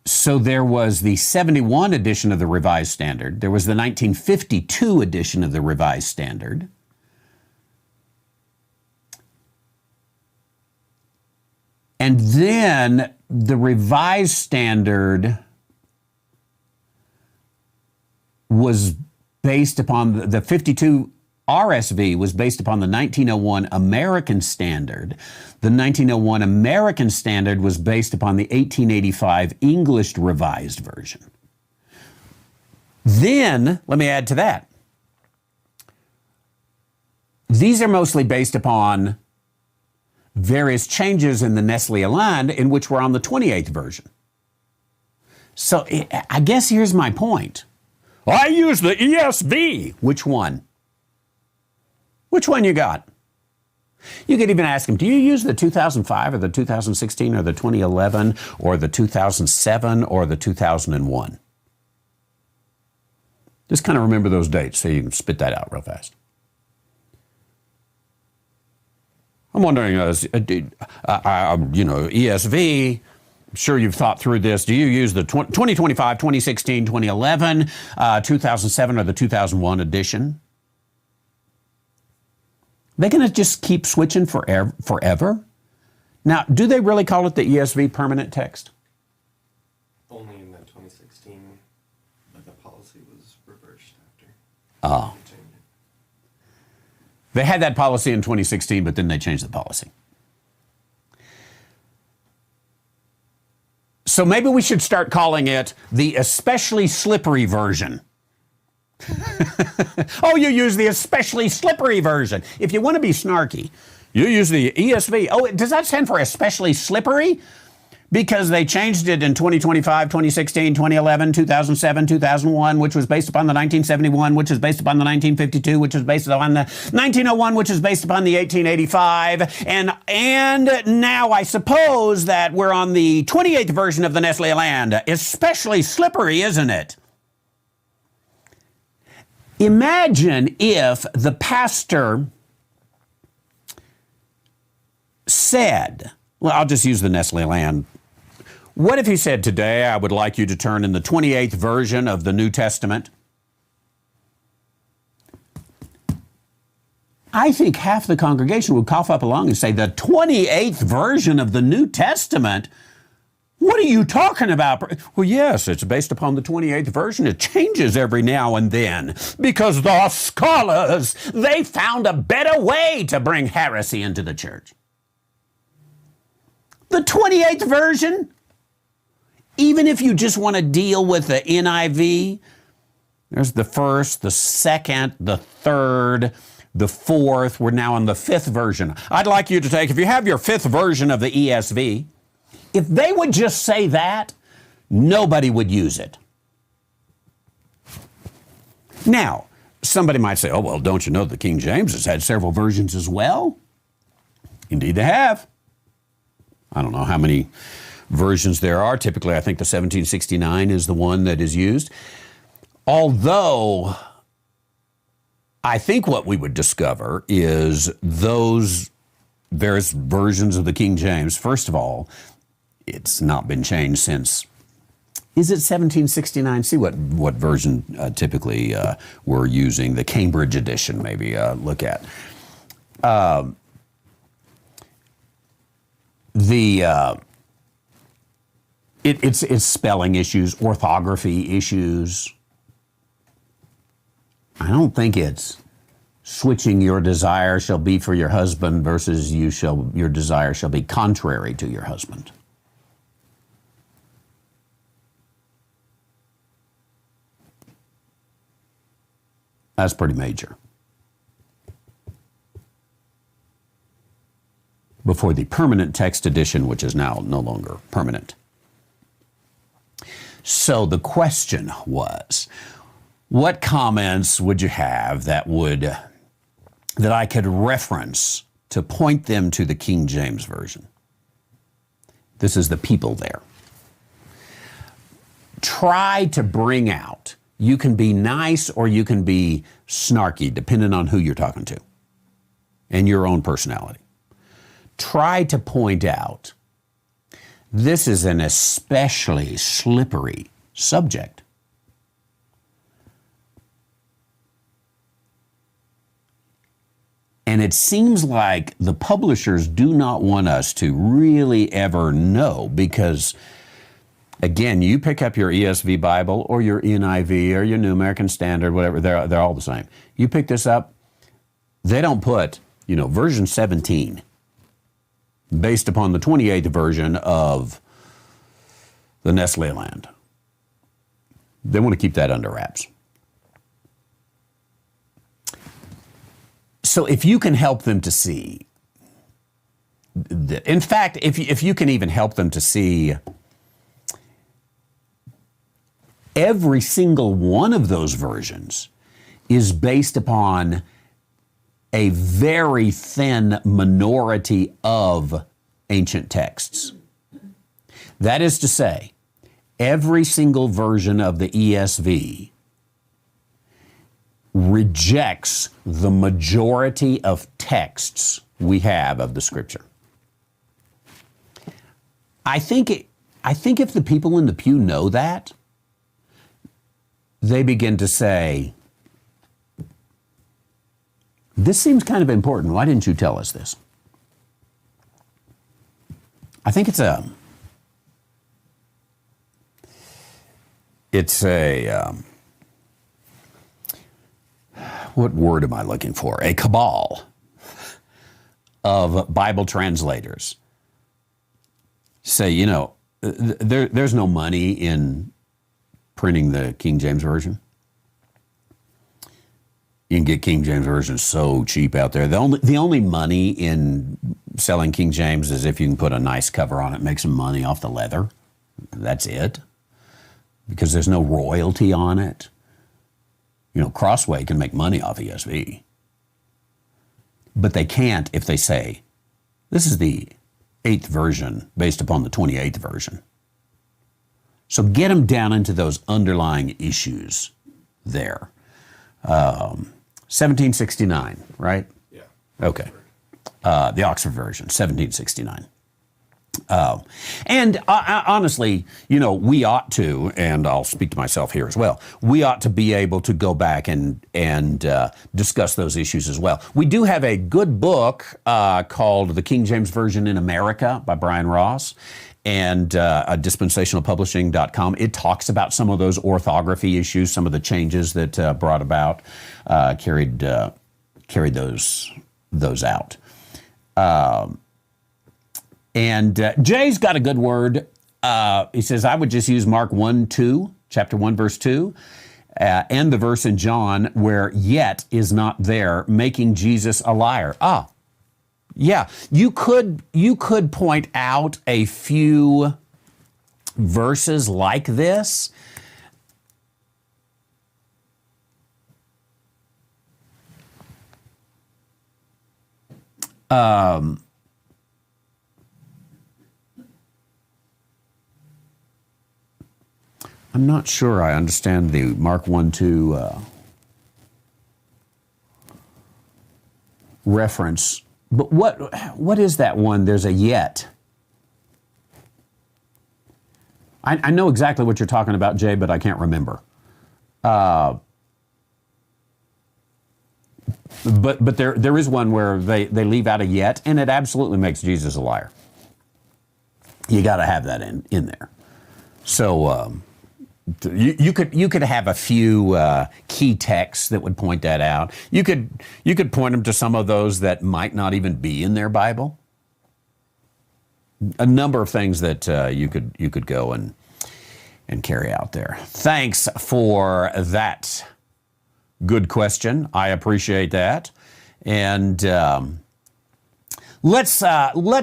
So there was the 71 edition of the Revised Standard. There was the 1952 edition of the Revised Standard. And then the Revised Standard was based upon the 52 RSV was based upon the 1901 American Standard. The 1901 American Standard was based upon the 1885 English Revised Version. Then, let me add to that. These are mostly based upon various changes in the Nestle Aland, in which we're on the 28th version. So I guess here's my point. I use the ESV. Which one? Which one you got? You could even ask him, do you use the 2005 or the 2016 or the 2011 or the 2007 or the 2001? Just kind of remember those dates so you can spit that out real fast. I'm wondering, ESV, I'm sure you've thought through this. Do you use the 2025, 2016, 2011, 2007 or the 2001 edition? They're going to just keep switching forever? Now, do they really call it the ESV permanent text? Only in that 2016, but the policy was reversed after. Oh. They had that policy in 2016, but then they changed the policy. So maybe we should start calling it the especially slippery version. Oh, you use the especially slippery version. If you want to be snarky, you use the ESV. Oh, does that stand for especially slippery? Because they changed it in 2025, 2016, 2011, 2007, 2001, which was based upon the 1971, which is based upon the 1952, which is based upon the 1901, which is based upon the 1885. And now I suppose that we're on the 28th version of the Nestle Land. Especially slippery, isn't it? Imagine if the pastor said, well, I'll just use the Nestle Land. What if he said, today I would like you to turn in the 28th version of the New Testament? I think half the congregation would cough up along and say, the 28th version of the New Testament? What are you talking about? Well, yes, it's based upon the 28th version. It changes every now and then because the scholars, they found a better way to bring heresy into the church. The 28th version? Even if you just want to deal with the NIV, there's the first, the second, the third, the fourth. We're now on the fifth version. I'd like you to take, if you have your fifth version of the ESV, if they would just say that, nobody would use it. Now, somebody might say, oh, well, don't you know the King James has had several versions as well? Indeed, they have. I don't know how many versions there are. Typically, I think the 1769 is the one that is used. Although, I think what we would discover is those various versions of the King James, first of all, it's not been changed since, is it 1769? See what version typically we're using. The Cambridge edition, maybe look at. It's spelling issues, orthography issues. I don't think it's switching your desire shall be for your husband versus your desire shall be contrary to your husband. That's pretty major. Before the permanent text edition, which is now no longer permanent. So the question was, what comments would you have that I could reference to point them to the King James Version? This is the people there. Try to bring out, you can be nice or you can be snarky, depending on who you're talking to and your own personality. Try to point out, this is an especially slippery subject. And it seems like the publishers do not want us to really ever know because, again, you pick up your ESV Bible or your NIV or your New American Standard, whatever, they're all the same. You pick this up, they don't put, version 17 based upon the 28th version of the Nestle Land. They want to keep that under wraps. So if you can help them to see, in fact, if you can even help them to see every single one of those versions is based upon a very thin minority of ancient texts. That is to say, every single version of the ESV rejects the majority of texts we have of the Scripture. I think if the people in the pew know that, they begin to say, this seems kind of important. Why didn't you tell us this? I think it's a what word am I looking for? A cabal of Bible translators say, you know, there's no money in printing the King James Version. You can get King James Version so cheap out there. The only money in selling King James is if you can put a nice cover on it, make some money off the leather. That's it. Because there's no royalty on it. You know, Crossway can make money off ESV. But they can't if they say, this is the 8th version based upon the 28th version. So get them down into those underlying issues there. 1769, right? Yeah. Okay. The Oxford version, 1769. And honestly, you know, we ought to, and I'll speak to myself here as well, we ought to be able to go back and discuss those issues as well. We do have a good book called The King James Version in America by Brian Ross, and dispensationalpublishing.com. It talks about some of those orthography issues, some of the changes that brought about, carried those out. And Jay's got a good word. He says, I would just use Mark 1:2, chapter 1, verse 2, and the verse in John where yet is not there, making Jesus a liar. Yeah, you could point out a few verses like this. I'm not sure I understand the Mark 1:2 reference. But what is that one? There's a yet. I know exactly what you're talking about, Jay, but I can't remember. But there is one where they leave out a yet, and it absolutely makes Jesus a liar. You got to have that in there. So you could have a few key texts that would point that out. You could point them to some of those that might not even be in their Bible. A number of things that you could go and carry out there. Thanks for that good question. I appreciate that. And let's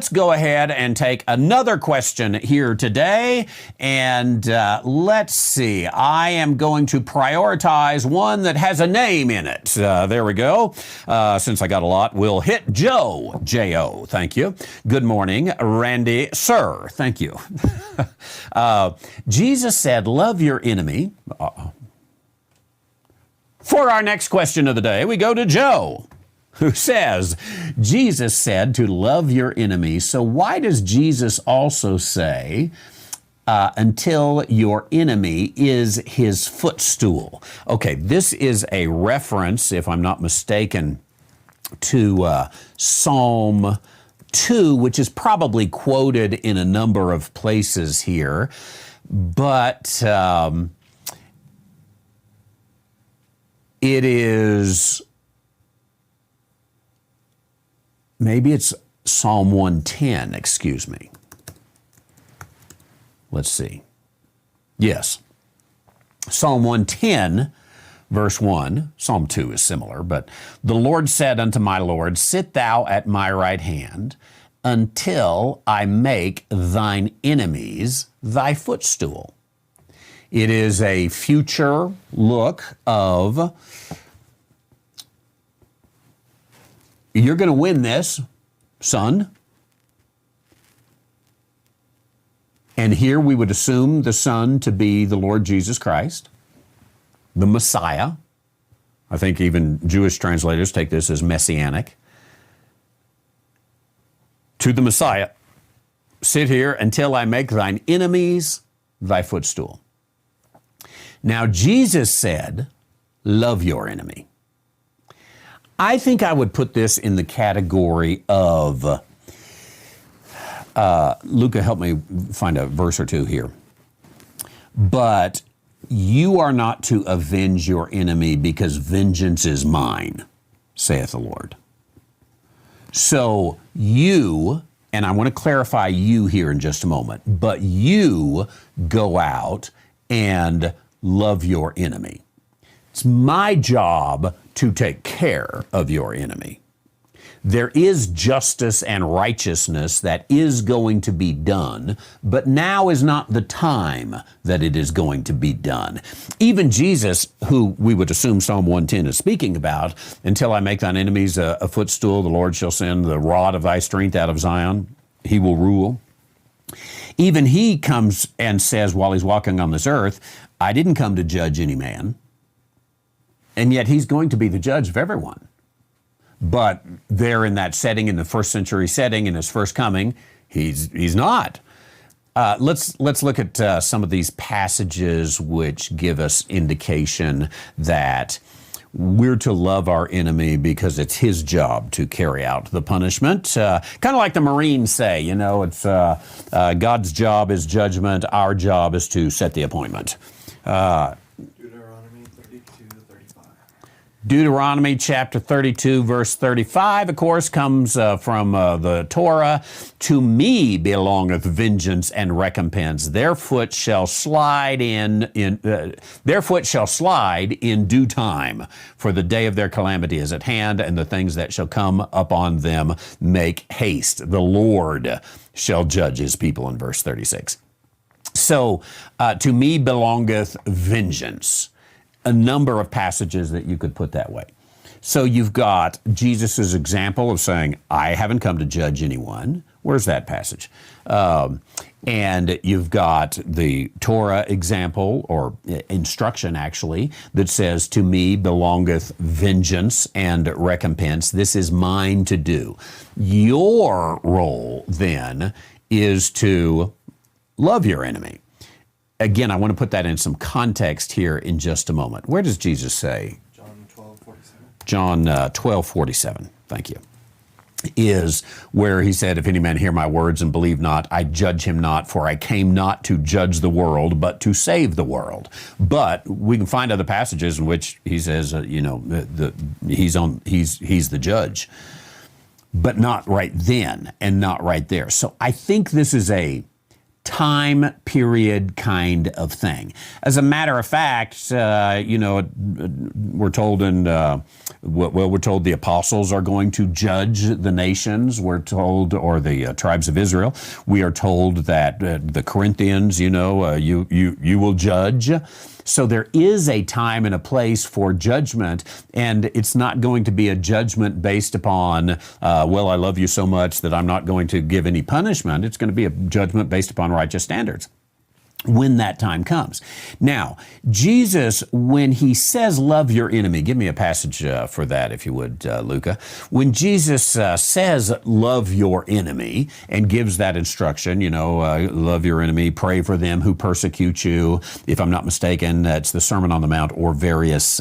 go ahead and take another question here today. And let's see. I am going to prioritize one that has a name in it. There we go. Since I got a lot, we'll hit Joe. J-O. Thank you. Good morning, Randy. Sir, thank you. Jesus said, love your enemy. For our next question of the day, we go to Joe, who says, Jesus said to love your enemies. So why does Jesus also say, until your enemy is his footstool? Okay, this is a reference, if I'm not mistaken, to Psalm 2, which is probably quoted in a number of places here. But it is, maybe it's Psalm 110, excuse me. Let's see. Yes. Psalm 110, verse 1. Psalm 2 is similar, but the Lord said unto my Lord, sit thou at my right hand until I make thine enemies thy footstool. It is a future look of, you're going to win this, son. And here we would assume the Son to be the Lord Jesus Christ, the Messiah. I think even Jewish translators take this as messianic. To the Messiah, sit here until I make thine enemies thy footstool. Now, Jesus said, love your enemy. I think I would put this in the category of Luca, help me find a verse or two here. But you are not to avenge your enemy, because vengeance is mine, saith the Lord. So you, and I want to clarify you here in just a moment, but you go out and love your enemy. It's my job to take care of your enemy. There is justice and righteousness that is going to be done, but now is not the time that it is going to be done. Even Jesus, who we would assume Psalm 110 is speaking about, until I make thine enemies a footstool, the Lord shall send the rod of thy strength out of Zion. He will rule. Even he comes and says while he's walking on this earth, I didn't come to judge any man. And yet he's going to be the judge of everyone. But there in that setting, in the first century setting, in his first coming, he's not. Let's look at some of these passages which give us indication that we're to love our enemy because it's his job to carry out the punishment. Kind of like the Marines say, you know, it's God's job is judgment, our job is to set the appointment. Deuteronomy chapter 32, verse 35, of course, comes from the Torah. To me belongeth vengeance and recompense. Their foot shall slide in due time. For the day of their calamity is at hand, and the things that shall come upon them make haste. The Lord shall judge his people, in verse 36. So, to me belongeth vengeance. A number of passages that you could put that way. So you've got Jesus' example of saying, I haven't come to judge anyone. Where's that passage? And you've got the Torah example, or instruction actually, that says, to me belongeth vengeance and recompense. This is mine to do. Your role then is to love your enemy. Again, I want to put that in some context here in just a moment. Where does Jesus say? John 12:47. John 12:47. Thank you. Is where he said, if any man hear my words and believe not, I judge him not, for I came not to judge the world, but to save the world. But we can find other passages in which he says, he's the judge, but not right then and not right there. So I think this is a time period kind of thing. As a matter of fact, we're told we're told the apostles are going to judge the nations. We're told, or the tribes of Israel. We are told that the Corinthians, you will judge. So there is a time and a place for judgment, and it's not going to be a judgment based upon, I love you so much that I'm not going to give any punishment. It's going to be a judgment based upon righteous standards when that time comes. Now, Jesus, when he says love your enemy, give me a passage for that if you would, Luca. When Jesus says love your enemy and gives that instruction, love your enemy, pray for them who persecute you. If I'm not mistaken, it's the Sermon on the Mount or various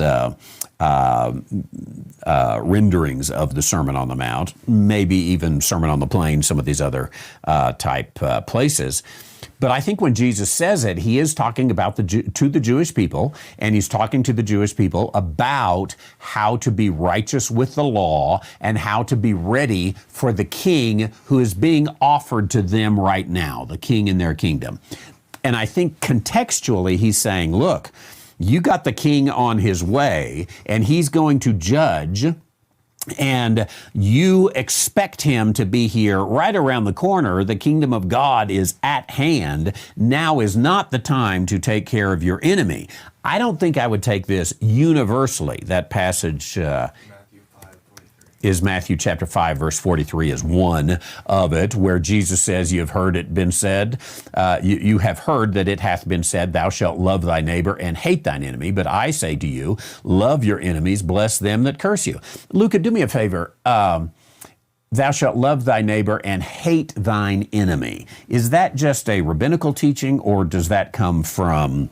renderings of the Sermon on the Mount, maybe even Sermon on the Plain, some of these other type places. But I think when Jesus says it, he is talking about to the Jewish people, and he's talking to the Jewish people about how to be righteous with the law and how to be ready for the king who is being offered to them right now, the king in their kingdom. And I think contextually he's saying, look, you got the king on his way, and he's going to judge, and you expect him to be here right around the corner. The kingdom of God is at hand. Now is not the time to take care of your enemy. I don't think I would take this universally. That passage is Matthew chapter 5, verse 43 is one of it, where Jesus says, you have heard it been said, you have heard that it hath been said, thou shalt love thy neighbor and hate thine enemy. But I say to you, love your enemies, bless them that curse you. Luca, do me a favor. Thou shalt love thy neighbor and hate thine enemy. Is that just a rabbinical teaching, or does that come from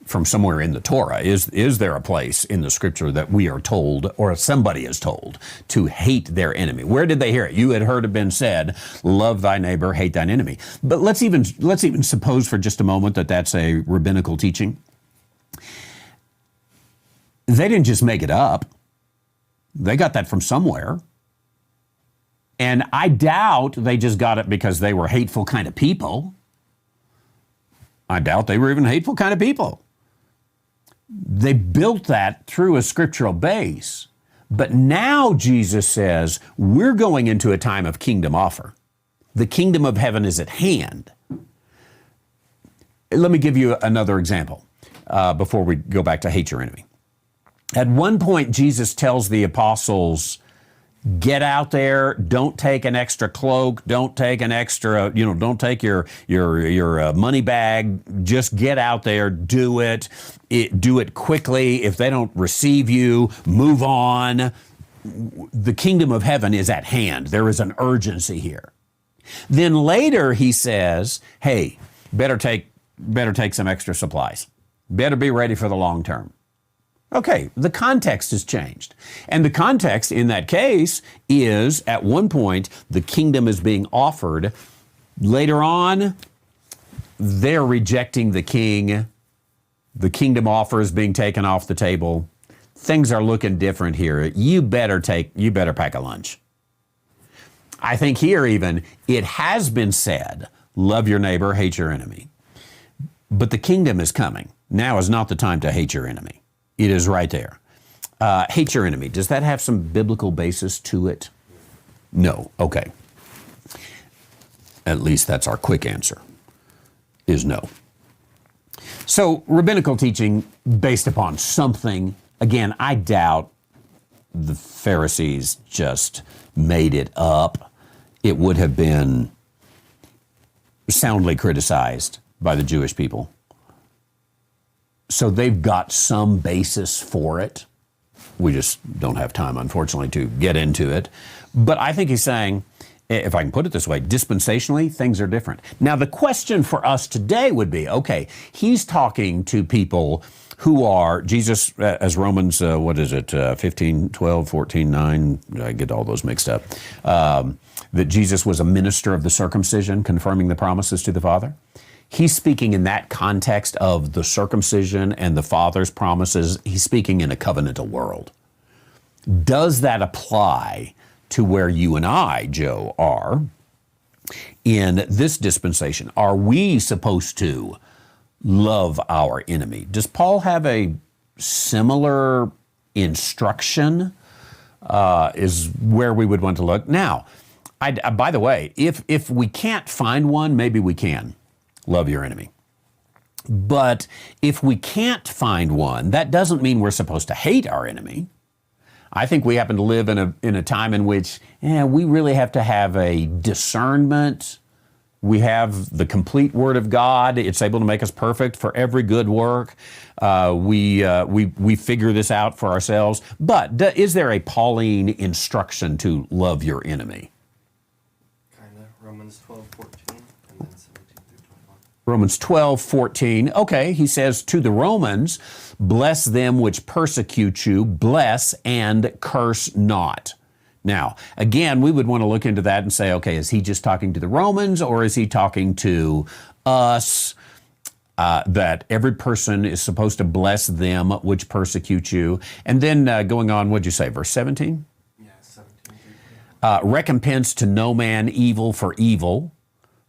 from somewhere in the Torah. Is there a place in the scripture that we are told, or somebody is told, to hate their enemy? Where did they hear it? You had heard it been said, love thy neighbor, hate thine enemy. But let's even suppose for just a moment that that's a rabbinical teaching. They didn't just make it up. They got that from somewhere. And I doubt they just got it because they were hateful kind of people. I doubt they were even hateful kind of people. They built that through a scriptural base. But now Jesus says, we're going into a time of kingdom offer. The kingdom of heaven is at hand. Let me give you another example before we go back to hate your enemy. At one point, Jesus tells the apostles, get out there, don't take an extra cloak, don't take an extra, don't take your money bag, just get out there, do it quickly. If they don't receive you, move on. The kingdom of heaven is at hand. There is an urgency here. Then later he says, hey, better take some extra supplies. Better be ready for the long term. Okay, the context has changed. And the context in that case is, at one point, the kingdom is being offered. Later on, they're rejecting the king. The kingdom offer is being taken off the table. Things are looking different here. You better pack a lunch. I think here even, it has been said, love your neighbor, hate your enemy. But the kingdom is coming. Now is not the time to hate your enemy. It is right there. Hate your enemy. Does that have some biblical basis to it? No. Okay. At least that's our quick answer, is no. So rabbinical teaching based upon something, again, I doubt the Pharisees just made it up. It would have been soundly criticized by the Jewish people. So they've got some basis for it. We just don't have time, unfortunately, to get into it. But I think he's saying, if I can put it this way, dispensationally, things are different. Now, the question for us today would be, okay, he's talking to people who are, Jesus, as Romans, 15, 12, 14, 9, I get all those mixed up, that Jesus was a minister of the circumcision, confirming the promises to the Father. He's speaking in that context of the circumcision and the Father's promises. He's speaking in a covenantal world. Does that apply to where you and I, Joe, are in this dispensation? Are we supposed to love our enemy? Does Paul have a similar instruction? Is where we would want to look. Now, by the way, if we can't find one, maybe we can. Love your enemy. But if we can't find one, that doesn't mean we're supposed to hate our enemy. I think we happen to live in a time in which we really have to have a discernment. We have the complete Word of God. It's able to make us perfect for every good work. We figure this out for ourselves. But is there a Pauline instruction to love your enemy? Kind of. Romans 12:14 and then 17 through 21. Romans 12:14. Okay, he says to the Romans, bless them which persecute you, bless and curse not. Now, again, we would want to look into that and say, okay, is he just talking to the Romans or is he talking to us? That every person is supposed to bless them which persecute you. And then going on, what'd you say, verse 17? Yeah, 17. Recompense to no man evil for evil.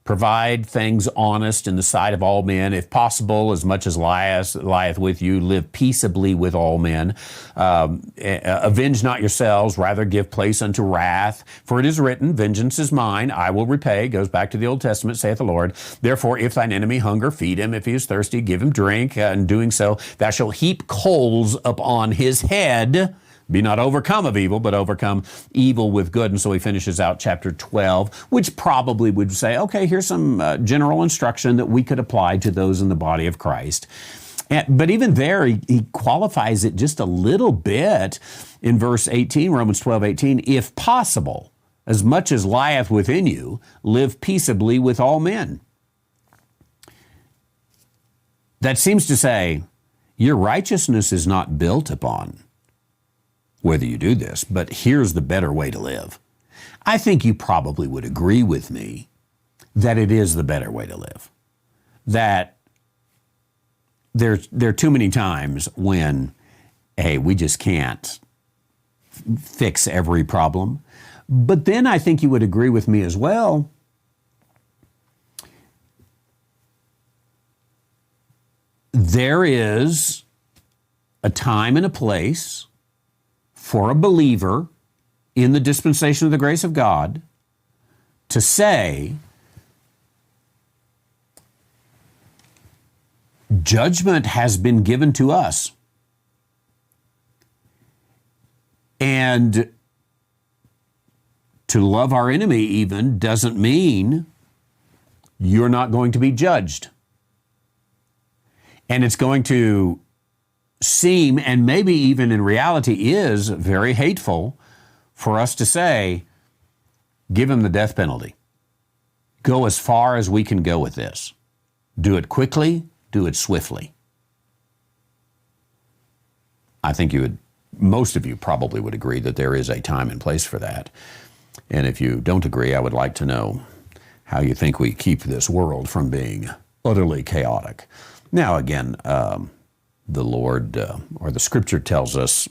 Provide things honest in the sight of all men. If possible, as much as lieth with you, live peaceably with all men. Avenge not yourselves, rather give place unto wrath. For it is written, vengeance is mine, I will repay. Goes back to the Old Testament, saith the Lord. Therefore, if thine enemy hunger, feed him. If he is thirsty, give him drink. In doing so, thou shalt heap coals upon his head. Be not overcome of evil, but overcome evil with good. And so he finishes out chapter 12, which probably would say, okay, here's some general instruction that we could apply to those in the body of Christ. But even there, he qualifies it just a little bit in verse 18, Romans 12:18. If possible, as much as lieth within you, live peaceably with all men. That seems to say, Your righteousness is not built upon whether you do this, but here's the better way to live. I think you probably would agree with me that it is the better way to live. That there are too many times when, hey, we just can't fix every problem. But then I think you would agree with me as well there is a time and a place for a believer in the dispensation of the grace of God to say, judgment has been given to us. And to love our enemy even doesn't mean you're not going to be judged. And it's going to seem, and maybe even in reality is, very hateful for us to say, give him the death penalty. Go as far as we can go with this. Do it quickly, do it swiftly. I think most of you probably would agree that there is a time and place for that. And if you don't agree, I would like to know how you think we keep this world from being utterly chaotic. Now, again, the Lord or the Scripture tells us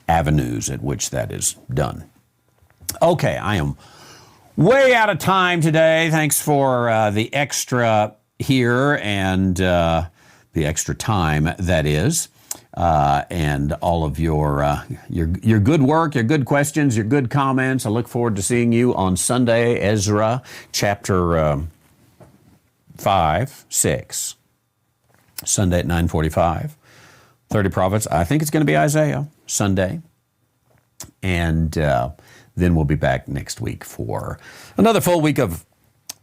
avenues at which that is done. Okay, I am way out of time today. Thanks for the extra here and the extra time, that is. And all of your good work, your good questions, your good comments. I look forward to seeing you on Sunday, Ezra chapter 5, 6. Sunday at 9:45. 30 prophets. I think it's going to be Isaiah Sunday. And then we'll be back next week for another full week of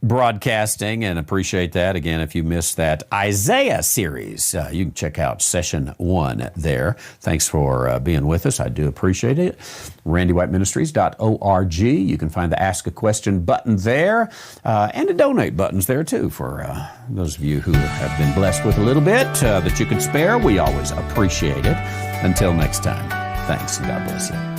broadcasting, and appreciate that. Again, if you missed that Isaiah series, you can check out session 1 there. Thanks for being with us. I do appreciate it. RandyWhiteMinistries.org. You can find the Ask a Question button there, and the donate buttons there too for those of you who have been blessed with a little bit that you can spare. We always appreciate it. Until next time, thanks and God bless you.